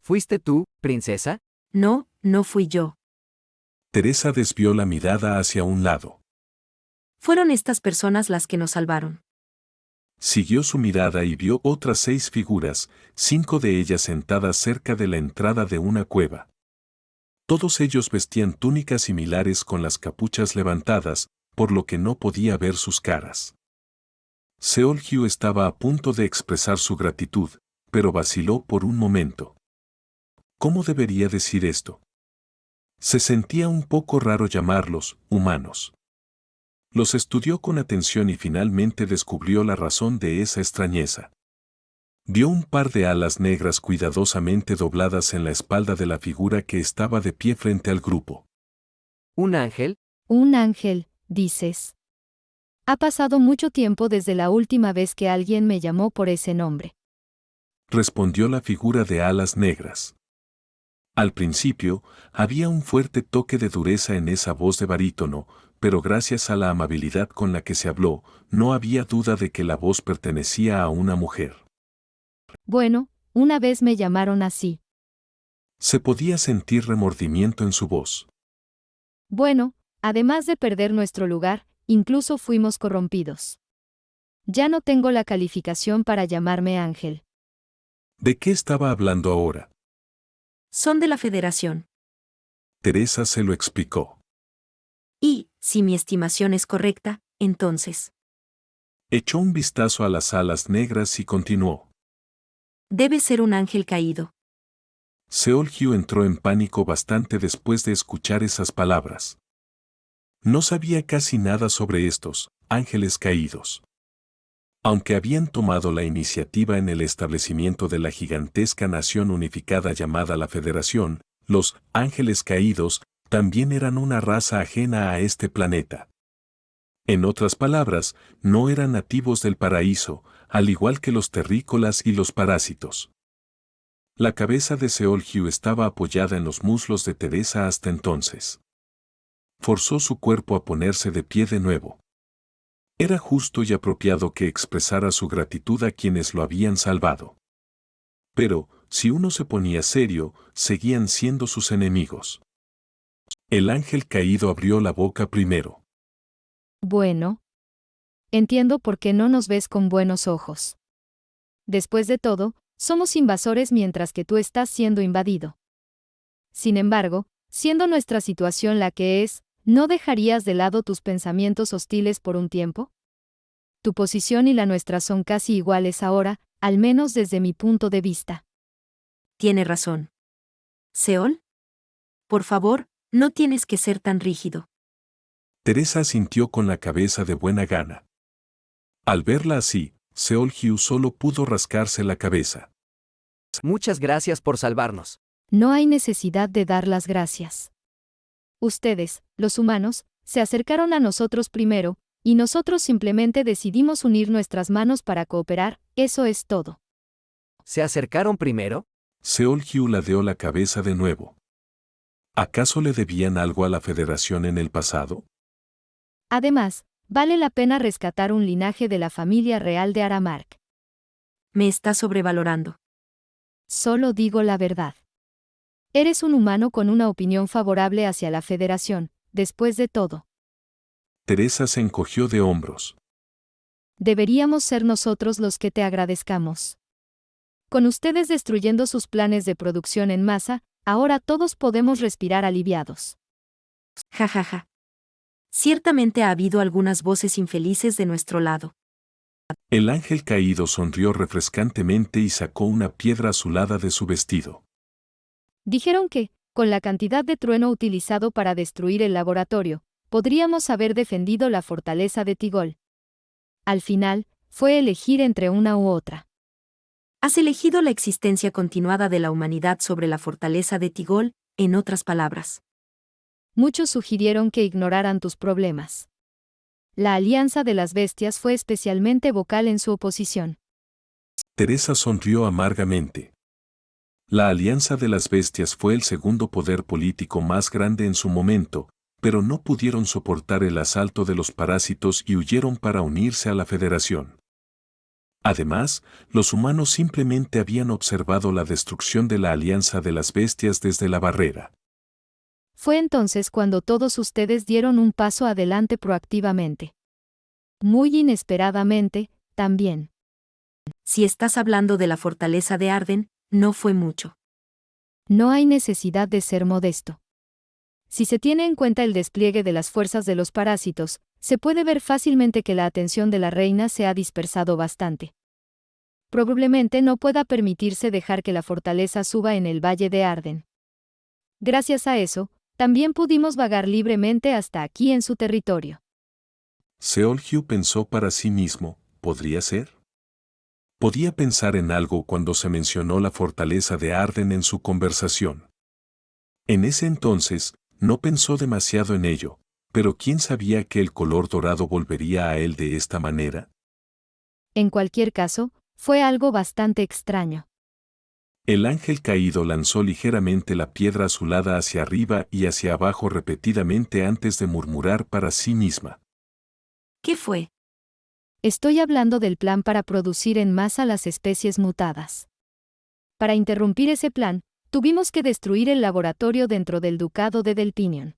¿Fuiste tú, princesa? No, no fui yo. Teresa desvió la mirada hacia un lado. Fueron estas personas las que nos salvaron. Siguió su mirada y vio otras 6 figuras, 5 de ellas sentadas cerca de la entrada de una cueva. Todos ellos vestían túnicas similares con las capuchas levantadas, por lo que no podía ver sus caras. Seol-Hyu estaba a punto de expresar su gratitud, pero vaciló por un momento. ¿Cómo debería decir esto? Se sentía un poco raro llamarlos humanos. Los estudió con atención y finalmente descubrió la razón de esa extrañeza. Vio un par de alas negras cuidadosamente dobladas en la espalda de la figura que estaba de pie frente al grupo. ¿Un ángel? Un ángel, dices. Ha pasado mucho tiempo desde la última vez que alguien me llamó por ese nombre. Respondió la figura de alas negras. Al principio, había un fuerte toque de dureza en esa voz de barítono, pero gracias a la amabilidad con la que se habló, no había duda de que la voz pertenecía a una mujer. Bueno, una vez me llamaron así. Se podía sentir remordimiento en su voz. Bueno, además de perder nuestro lugar, incluso fuimos corrompidos. Ya no tengo la calificación para llamarme ángel. ¿De qué estaba hablando ahora? Son de la Federación. Teresa se lo explicó. Y, si mi estimación es correcta, entonces. Echó un vistazo a las alas negras y continuó. Debe ser un ángel caído. Seol-Hyu entró en pánico bastante después de escuchar esas palabras. No sabía casi nada sobre estos ángeles caídos. Aunque habían tomado la iniciativa en el establecimiento de la gigantesca nación unificada llamada la Federación, los ángeles caídos también eran una raza ajena a este planeta. En otras palabras, no eran nativos del paraíso, al igual que los terrícolas y los parásitos. La cabeza de Seol-Hyu estaba apoyada en los muslos de Teresa hasta entonces. Forzó su cuerpo a ponerse de pie de nuevo. Era justo y apropiado que expresara su gratitud a quienes lo habían salvado. Pero, si uno se ponía serio, seguían siendo sus enemigos. El ángel caído abrió la boca primero. Bueno. Entiendo por qué no nos ves con buenos ojos. Después de todo, somos invasores mientras que tú estás siendo invadido. Sin embargo, siendo nuestra situación la que es, ¿no dejarías de lado tus pensamientos hostiles por un tiempo? Tu posición y la nuestra son casi iguales ahora, al menos desde mi punto de vista. Tiene razón. ¿Seol? Por favor, no tienes que ser tan rígido. Teresa asintió con la cabeza de buena gana. Al verla así, Seol-Hyu solo pudo rascarse la cabeza. Muchas gracias por salvarnos. No hay necesidad de dar las gracias. Ustedes, los humanos, se acercaron a nosotros primero, y nosotros simplemente decidimos unir nuestras manos para cooperar, eso es todo. ¿Se acercaron primero? Seol-Hyu ladeó la cabeza de nuevo. ¿Acaso le debían algo a la Federación en el pasado? Además, vale la pena rescatar un linaje de la familia real de Aramark. Me está sobrevalorando. Solo digo la verdad. Eres un humano con una opinión favorable hacia la Federación, después de todo. Teresa se encogió de hombros. Deberíamos ser nosotros los que te agradezcamos. Con ustedes destruyendo sus planes de producción en masa, ahora todos podemos respirar aliviados. Ja ja ja. Ciertamente ha habido algunas voces infelices de nuestro lado. El ángel caído sonrió refrescantemente y sacó una piedra azulada de su vestido. Dijeron que, con la cantidad de trueno utilizado para destruir el laboratorio, podríamos haber defendido la fortaleza de Tigol. Al final, fue elegir entre una u otra. Has elegido la existencia continuada de la humanidad sobre la fortaleza de Tigol, en otras palabras. Muchos sugirieron que ignoraran tus problemas. La Alianza de las Bestias fue especialmente vocal en su oposición. Teresa sonrió amargamente. La Alianza de las Bestias fue el segundo poder político más grande en su momento, pero no pudieron soportar el asalto de los parásitos y huyeron para unirse a la Federación. Además, los humanos simplemente habían observado la destrucción de la Alianza de las Bestias desde la barrera. Fue entonces cuando todos ustedes dieron un paso adelante proactivamente. Muy inesperadamente, también. Si estás hablando de la fortaleza de Arden, no fue mucho. No hay necesidad de ser modesto. Si se tiene en cuenta el despliegue de las fuerzas de los parásitos, se puede ver fácilmente que la atención de la reina se ha dispersado bastante. Probablemente no pueda permitirse dejar que la fortaleza suba en el valle de Arden. Gracias a eso, también pudimos vagar libremente hasta aquí en su territorio. Seolhyu pensó para sí mismo, ¿podría ser? Podía pensar en algo cuando se mencionó la fortaleza de Arden en su conversación. En ese entonces, no pensó demasiado en ello, pero ¿quién sabía que el color dorado volvería a él de esta manera? En cualquier caso, fue algo bastante extraño. El ángel caído lanzó ligeramente la piedra azulada hacia arriba y hacia abajo repetidamente antes de murmurar para sí misma. ¿Qué fue? Estoy hablando del plan para producir en masa las especies mutadas. Para interrumpir ese plan, tuvimos que destruir el laboratorio dentro del Ducado de Delpinion.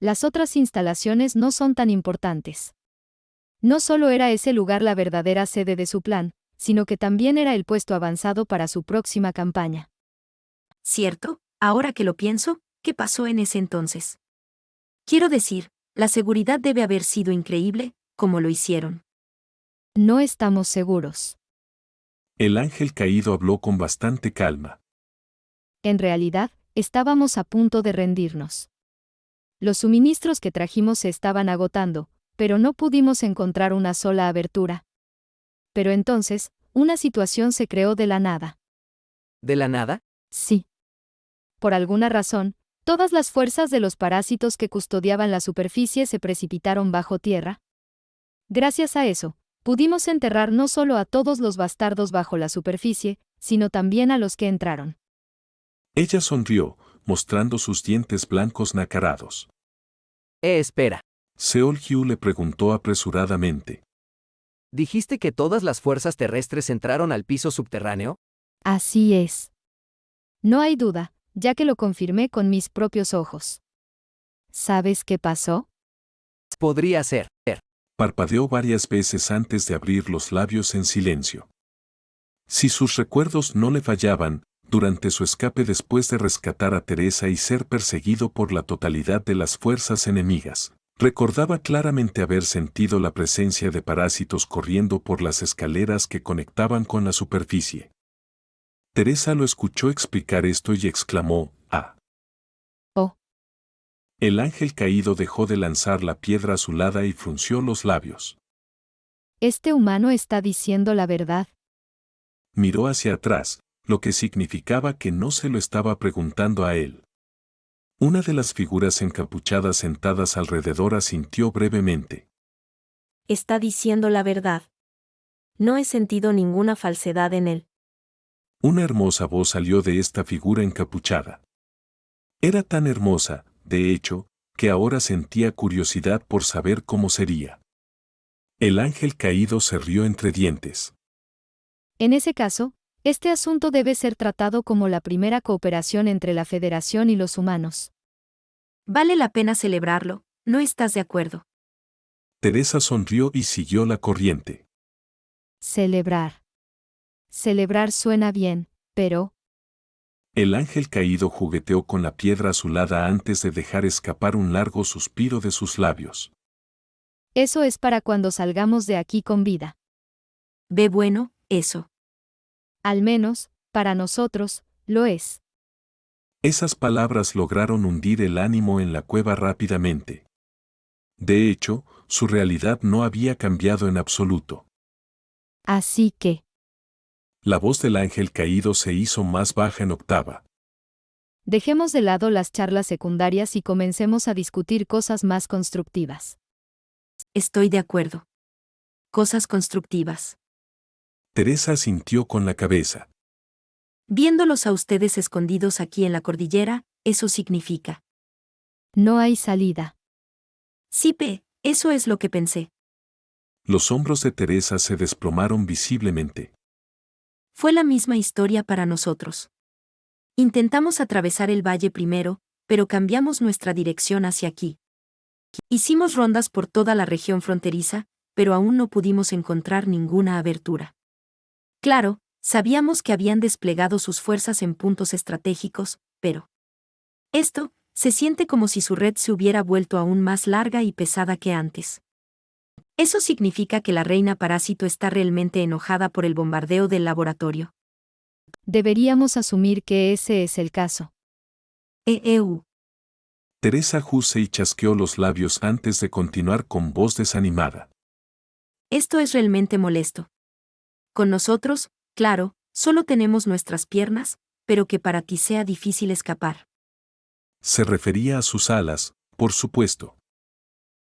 Las otras instalaciones no son tan importantes. No solo era ese lugar la verdadera sede de su plan, sino que también era el puesto avanzado para su próxima campaña. ¿Cierto? Ahora que lo pienso, ¿qué pasó en ese entonces? Quiero decir, la seguridad debe haber sido increíble, como lo hicieron. No estamos seguros. El ángel caído habló con bastante calma. En realidad, estábamos a punto de rendirnos. Los suministros que trajimos se estaban agotando, pero no pudimos encontrar una sola abertura. Pero entonces, una situación se creó de la nada. ¿De la nada? Sí. Por alguna razón, todas las fuerzas de los parásitos que custodiaban la superficie se precipitaron bajo tierra. Gracias a eso, pudimos enterrar no solo a todos los bastardos bajo la superficie, sino también a los que entraron. Ella sonrió, mostrando sus dientes blancos nacarados. Espera. Seolhyu le preguntó apresuradamente. ¿Dijiste que todas las fuerzas terrestres entraron al piso subterráneo? Así es. No hay duda, ya que lo confirmé con mis propios ojos. ¿Sabes qué pasó? Podría ser. Parpadeó varias veces antes de abrir los labios en silencio. Si sus recuerdos no le fallaban, durante su escape después de rescatar a Teresa y ser perseguido por la totalidad de las fuerzas enemigas, recordaba claramente haber sentido la presencia de parásitos corriendo por las escaleras que conectaban con la superficie. Teresa lo escuchó explicar esto y exclamó, ¡ah! Oh. El ángel caído dejó de lanzar la piedra azulada y frunció los labios. Este humano está diciendo la verdad. Miró hacia atrás, lo que significaba que no se lo estaba preguntando a él. Una de las figuras encapuchadas sentadas alrededor asintió brevemente. Está diciendo la verdad. No he sentido ninguna falsedad en él. Una hermosa voz salió de esta figura encapuchada. Era tan hermosa, de hecho, que ahora sentía curiosidad por saber cómo sería. El ángel caído se rió entre dientes. En ese caso, este asunto debe ser tratado como la primera cooperación entre la Federación y los humanos. Vale la pena celebrarlo, ¿no estás de acuerdo? Teresa sonrió y siguió la corriente. Celebrar. Celebrar suena bien, pero... El ángel caído jugueteó con la piedra azulada antes de dejar escapar un largo suspiro de sus labios. Eso es para cuando salgamos de aquí con vida. Ve bueno, eso. Al menos, para nosotros, lo es. Esas palabras lograron hundir el ánimo en la cueva rápidamente. De hecho, su realidad no había cambiado en absoluto. Así que... La voz del ángel caído se hizo más baja en octava. Dejemos de lado las charlas secundarias y comencemos a discutir cosas más constructivas. Estoy de acuerdo. Cosas constructivas. Teresa asintió con la cabeza. Viéndolos a ustedes escondidos aquí en la cordillera, eso significa. No hay salida. Sí, eso es lo que pensé. Los hombros de Teresa se desplomaron visiblemente. Fue la misma historia para nosotros. Intentamos atravesar el valle primero, pero cambiamos nuestra dirección hacia aquí. Hicimos rondas por toda la región fronteriza, pero aún no pudimos encontrar ninguna abertura. Claro, sabíamos que habían desplegado sus fuerzas en puntos estratégicos, pero esto se siente como si su red se hubiera vuelto aún más larga y pesada que antes. Eso significa que la reina parásito está realmente enojada por el bombardeo del laboratorio. Deberíamos asumir que ese es el caso. Teresa juse y chasqueó los labios antes de continuar con voz desanimada. Esto es realmente molesto. Con nosotros, claro, solo tenemos nuestras piernas, pero que para ti sea difícil escapar. Se refería a sus alas, por supuesto.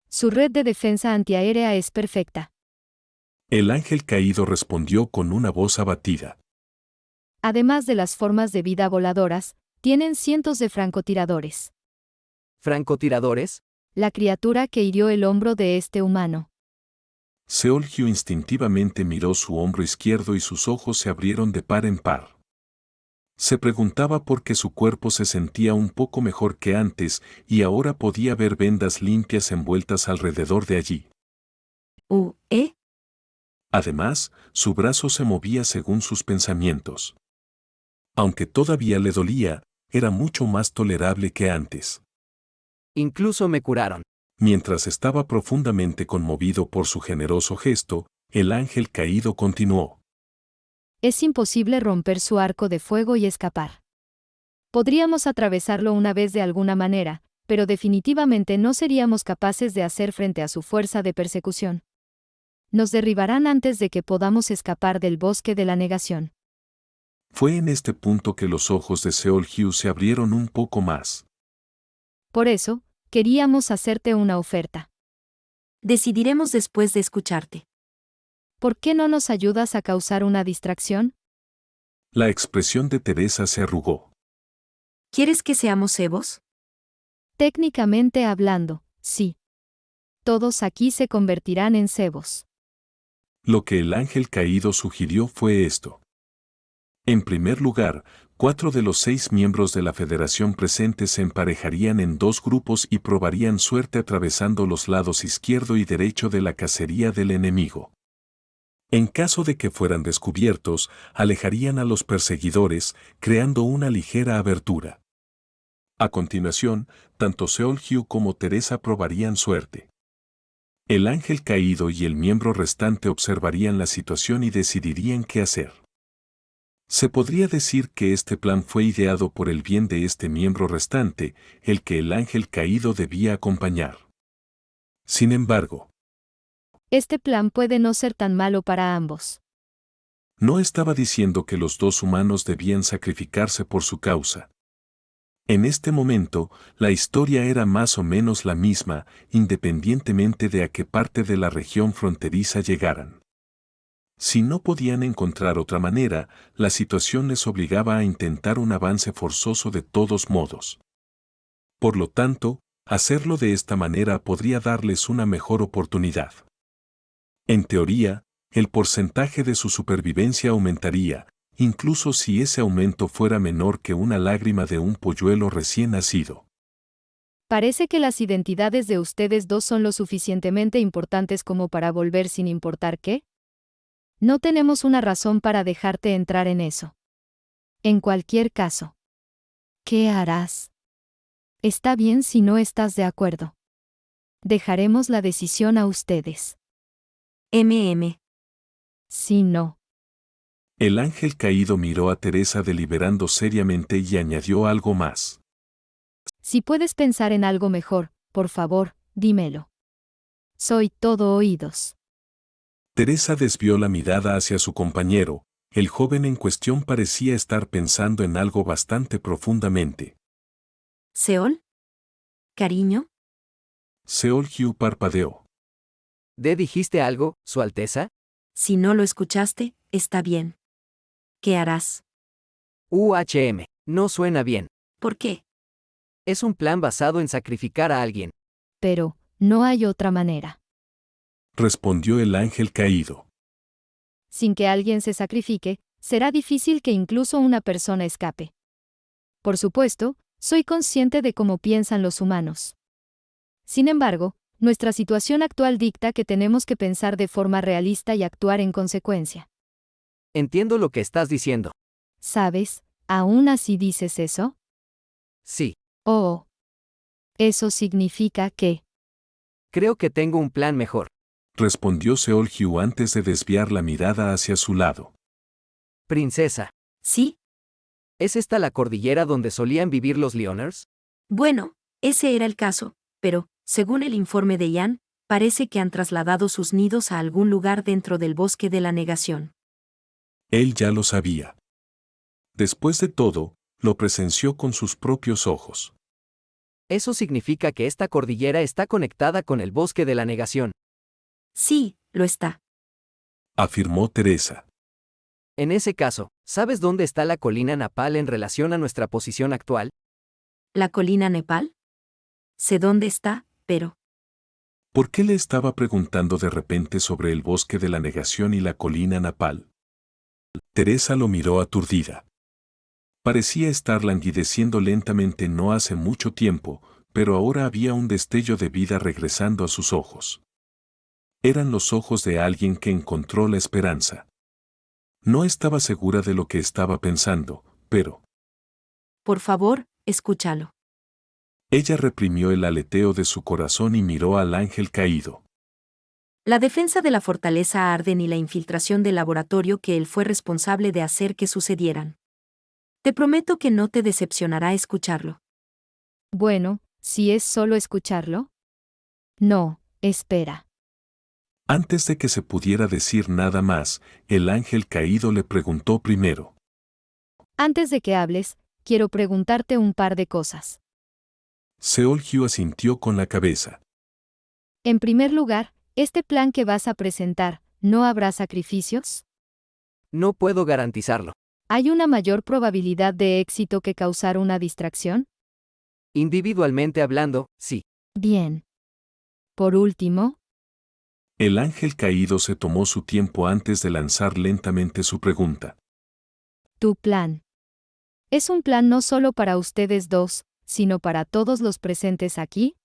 Su red de defensa antiaérea es perfecta. El ángel caído respondió con una voz abatida. Además de las formas de vida voladoras, tienen cientos de francotiradores. ¿Francotiradores? La criatura que hirió el hombro de este humano. Seolgyu instintivamente miró su hombro izquierdo y sus ojos se abrieron de par en par. Se preguntaba por qué su cuerpo se sentía un poco mejor que antes y ahora podía ver vendas limpias envueltas alrededor de allí. Además, su brazo se movía según sus pensamientos. Aunque todavía le dolía, era mucho más tolerable que antes. Incluso me curaron. Mientras estaba profundamente conmovido por su generoso gesto, el ángel caído continuó. Es imposible romper su arco de fuego y escapar. Podríamos atravesarlo una vez de alguna manera, pero definitivamente no seríamos capaces de hacer frente a su fuerza de persecución. Nos derribarán antes de que podamos escapar del bosque de la negación. Fue en este punto que los ojos de Seolgyu se abrieron un poco más. Por eso, queríamos hacerte una oferta. Decidiremos después de escucharte. ¿Por qué no nos ayudas a causar una distracción? La expresión de Teresa se arrugó. ¿Quieres que seamos cebos? Técnicamente hablando, sí. Todos aquí se convertirán en cebos. Lo que el ángel caído sugirió fue esto. En primer lugar, 4 de los 6 miembros de la federación presentes se emparejarían en 2 grupos y probarían suerte atravesando los lados izquierdo y derecho de la cacería del enemigo. En caso de que fueran descubiertos, alejarían a los perseguidores, creando una ligera abertura. A continuación, tanto Seolgyu como Teresa probarían suerte. El ángel caído y el miembro restante observarían la situación y decidirían qué hacer. Se podría decir que este plan fue ideado por el bien de este miembro restante, el que el ángel caído debía acompañar. Sin embargo, este plan puede no ser tan malo para ambos. No estaba diciendo que los 2 humanos debían sacrificarse por su causa. En este momento, la historia era más o menos la misma, independientemente de a qué parte de la región fronteriza llegaran. Si no podían encontrar otra manera, la situación les obligaba a intentar un avance forzoso de todos modos. Por lo tanto, hacerlo de esta manera podría darles una mejor oportunidad. En teoría, el porcentaje de su supervivencia aumentaría, incluso si ese aumento fuera menor que una lágrima de un polluelo recién nacido. Parece que las identidades de ustedes dos son lo suficientemente importantes como para volver sin importar qué. No tenemos una razón para dejarte entrar en eso. En cualquier caso, ¿qué harás? Está bien si no estás de acuerdo. Dejaremos la decisión a ustedes. Si no. El ángel caído miró a Teresa deliberando seriamente y añadió algo más. Si puedes pensar en algo mejor, por favor, dímelo. Soy todo oídos. Teresa desvió la mirada hacia su compañero. El joven en cuestión parecía estar pensando en algo bastante profundamente. ¿Seol? ¿Cariño? Seolgyu parpadeó. ¿Dijiste algo, Su Alteza? Si no lo escuchaste, está bien. ¿Qué harás? No suena bien. ¿Por qué? Es un plan basado en sacrificar a alguien. Pero, no hay otra manera. respondió el ángel caído. Sin que alguien se sacrifique, será difícil que incluso una persona escape. Por supuesto, soy consciente de cómo piensan los humanos. Sin embargo, nuestra situación actual dicta que tenemos que pensar de forma realista y actuar en consecuencia. Entiendo lo que estás diciendo. ¿Sabes? ¿Aún así dices eso? Sí, Oh. Eso significa que... creo que tengo un plan mejor. Respondió Seolhyu antes de desviar la mirada hacia su lado. Princesa, ¿Sí? ¿es esta la cordillera donde solían vivir los Leoners? Bueno, ese era el caso, pero, según el informe de Ian, parece que han trasladado sus nidos a algún lugar dentro del bosque de la negación. Él ya lo sabía. Después de todo, lo presenció con sus propios ojos. Eso significa que esta cordillera está conectada con el bosque de la negación. Sí, lo está. Afirmó Teresa. En ese caso, ¿sabes dónde está la colina Napal en relación a nuestra posición actual? ¿La colina Nepal? Sé dónde está, pero... ¿Por qué le estaba preguntando de repente sobre el bosque de la negación y la colina Napal? Teresa lo miró aturdida. Parecía estar languideciendo lentamente no hace mucho tiempo, pero ahora había un destello de vida regresando a sus ojos. Eran los ojos de alguien que encontró la esperanza. No estaba segura de lo que estaba pensando, pero... Por favor, escúchalo. Ella reprimió el aleteo de su corazón y miró al ángel caído. La defensa de la fortaleza Arden y la infiltración del laboratorio que él fue responsable de hacer que sucedieran. Te prometo que no te decepcionará escucharlo. Bueno, si es solo escucharlo. No, espera. Antes de que se pudiera decir nada más, el ángel caído le preguntó primero. Antes de que hables, quiero preguntarte un par de cosas. Seolhyu asintió con la cabeza. En primer lugar, este plan que vas a presentar, ¿no habrá sacrificios? No puedo garantizarlo. ¿Hay una mayor probabilidad de éxito que causar una distracción? Individualmente hablando, sí. Bien. Por último, El ángel caído se tomó su tiempo antes de lanzar lentamente su pregunta. tu plan. ¿Es un plan no solo para ustedes dos, sino para todos los presentes aquí?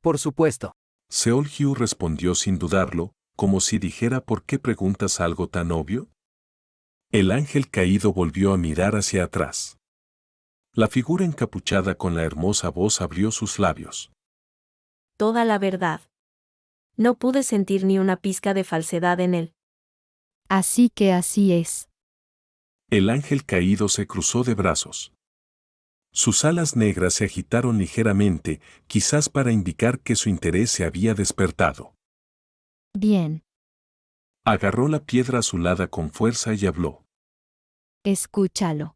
Por supuesto. Seolhyu respondió sin dudarlo, como si dijera ¿por qué preguntas algo tan obvio? El ángel caído volvió a mirar hacia atrás. La figura encapuchada con la hermosa voz abrió sus labios. Toda la verdad. No pude sentir ni una pizca de falsedad en él. Así que así es. El ángel caído se cruzó de brazos. Sus alas negras se agitaron ligeramente, quizás para indicar que su interés se había despertado. Bien. Agarró la piedra azulada con fuerza y habló. Escúchalo.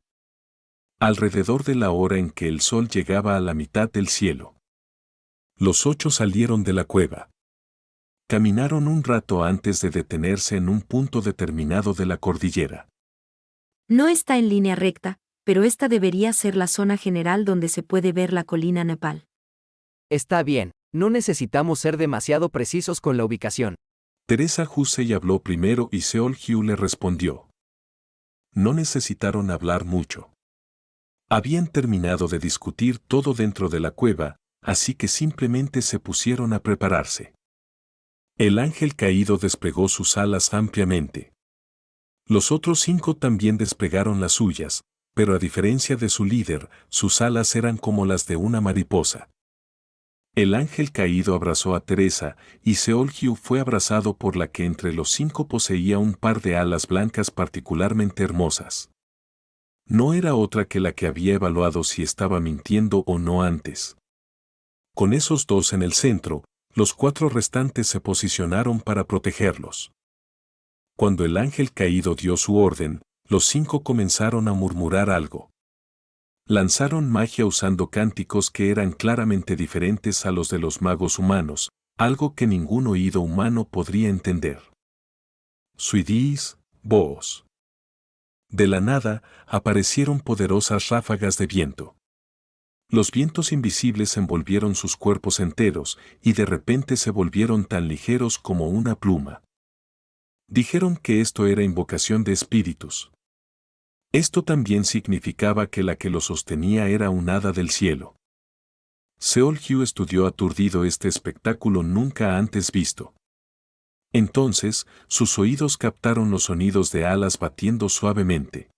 Alrededor de la hora en que el sol llegaba a la mitad del cielo. Los 8 salieron de la cueva. Caminaron un rato antes de detenerse en un punto determinado de la cordillera. No está en línea recta, pero esta debería ser la zona general donde se puede ver la colina Nepal. Está bien, no necesitamos ser demasiado precisos con la ubicación. Teresa Hussey habló primero y Seolhyu le respondió. No necesitaron hablar mucho. Habían terminado de discutir todo dentro de la cueva, así que simplemente se pusieron a prepararse. El ángel caído desplegó sus alas ampliamente. Los otros 5 también desplegaron las suyas, pero a diferencia de su líder, sus alas eran como las de una mariposa. El ángel caído abrazó a Teresa, y Seolhyu fue abrazado por la que entre los 5 poseía un par de alas blancas particularmente hermosas. No era otra que la que había evaluado si estaba mintiendo o no antes. Con esos 2 en el centro, los 4 restantes se posicionaron para protegerlos. Cuando el ángel caído dio su orden, los 5 comenzaron a murmurar algo. Lanzaron magia usando cánticos que eran claramente diferentes a los de los magos humanos, algo que ningún oído humano podría entender. Suidís, vos. De la nada, aparecieron poderosas ráfagas de viento. Los vientos invisibles envolvieron sus cuerpos enteros y de repente se volvieron tan ligeros como una pluma. Dijeron que esto era invocación de espíritus. Esto también significaba que la que lo sostenía era un hada del cielo. Seol-Hyu estudió aturdido este espectáculo nunca antes visto. Entonces, sus oídos captaron los sonidos de alas batiendo suavemente.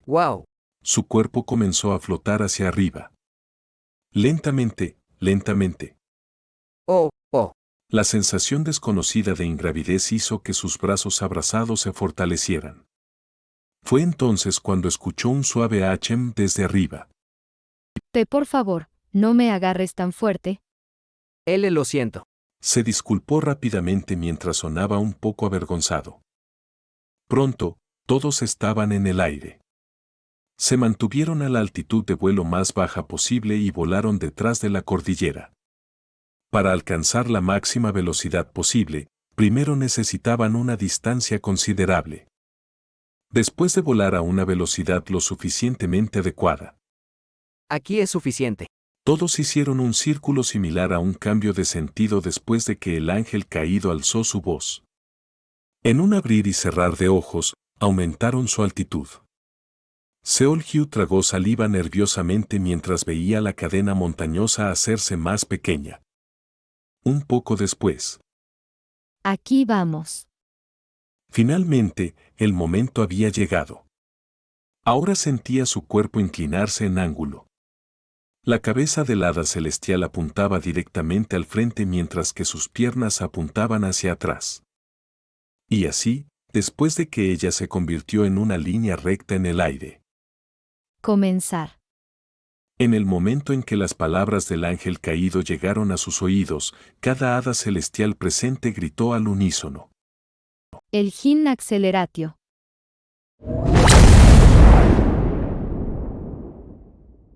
¡Wow! Su cuerpo comenzó a flotar hacia arriba. Lentamente, lentamente. ¡Oh, oh! La sensación desconocida de ingravidez hizo que sus brazos abrazados se fortalecieran. Fue entonces cuando escuchó un suave "Achem" desde arriba. Por favor, no me agarres tan fuerte. Lo siento. Se disculpó rápidamente mientras sonaba un poco avergonzado. Pronto, todos estaban en el aire. Se mantuvieron a la altitud de vuelo más baja posible y volaron detrás de la cordillera. Para alcanzar la máxima velocidad posible, primero necesitaban una distancia considerable. Después de volar a una velocidad lo suficientemente adecuada, Aquí es suficiente. todos hicieron un círculo similar a un cambio de sentido después de que el ángel caído alzó su voz. En un abrir y cerrar de ojos, aumentaron su altitud. Seol-Hyu tragó saliva nerviosamente mientras veía la cadena montañosa hacerse más pequeña. Un poco después, Aquí vamos. finalmente, el momento había llegado. Ahora sentía su cuerpo inclinarse en ángulo. La cabeza del hada celestial apuntaba directamente al frente mientras que sus piernas apuntaban hacia atrás. Y así, después de que ella se convirtió en una línea recta en el aire. Comenzar. En el momento en que las palabras del ángel caído llegaron a sus oídos, cada hada celestial presente gritó al unísono. El Gin Acceleratio.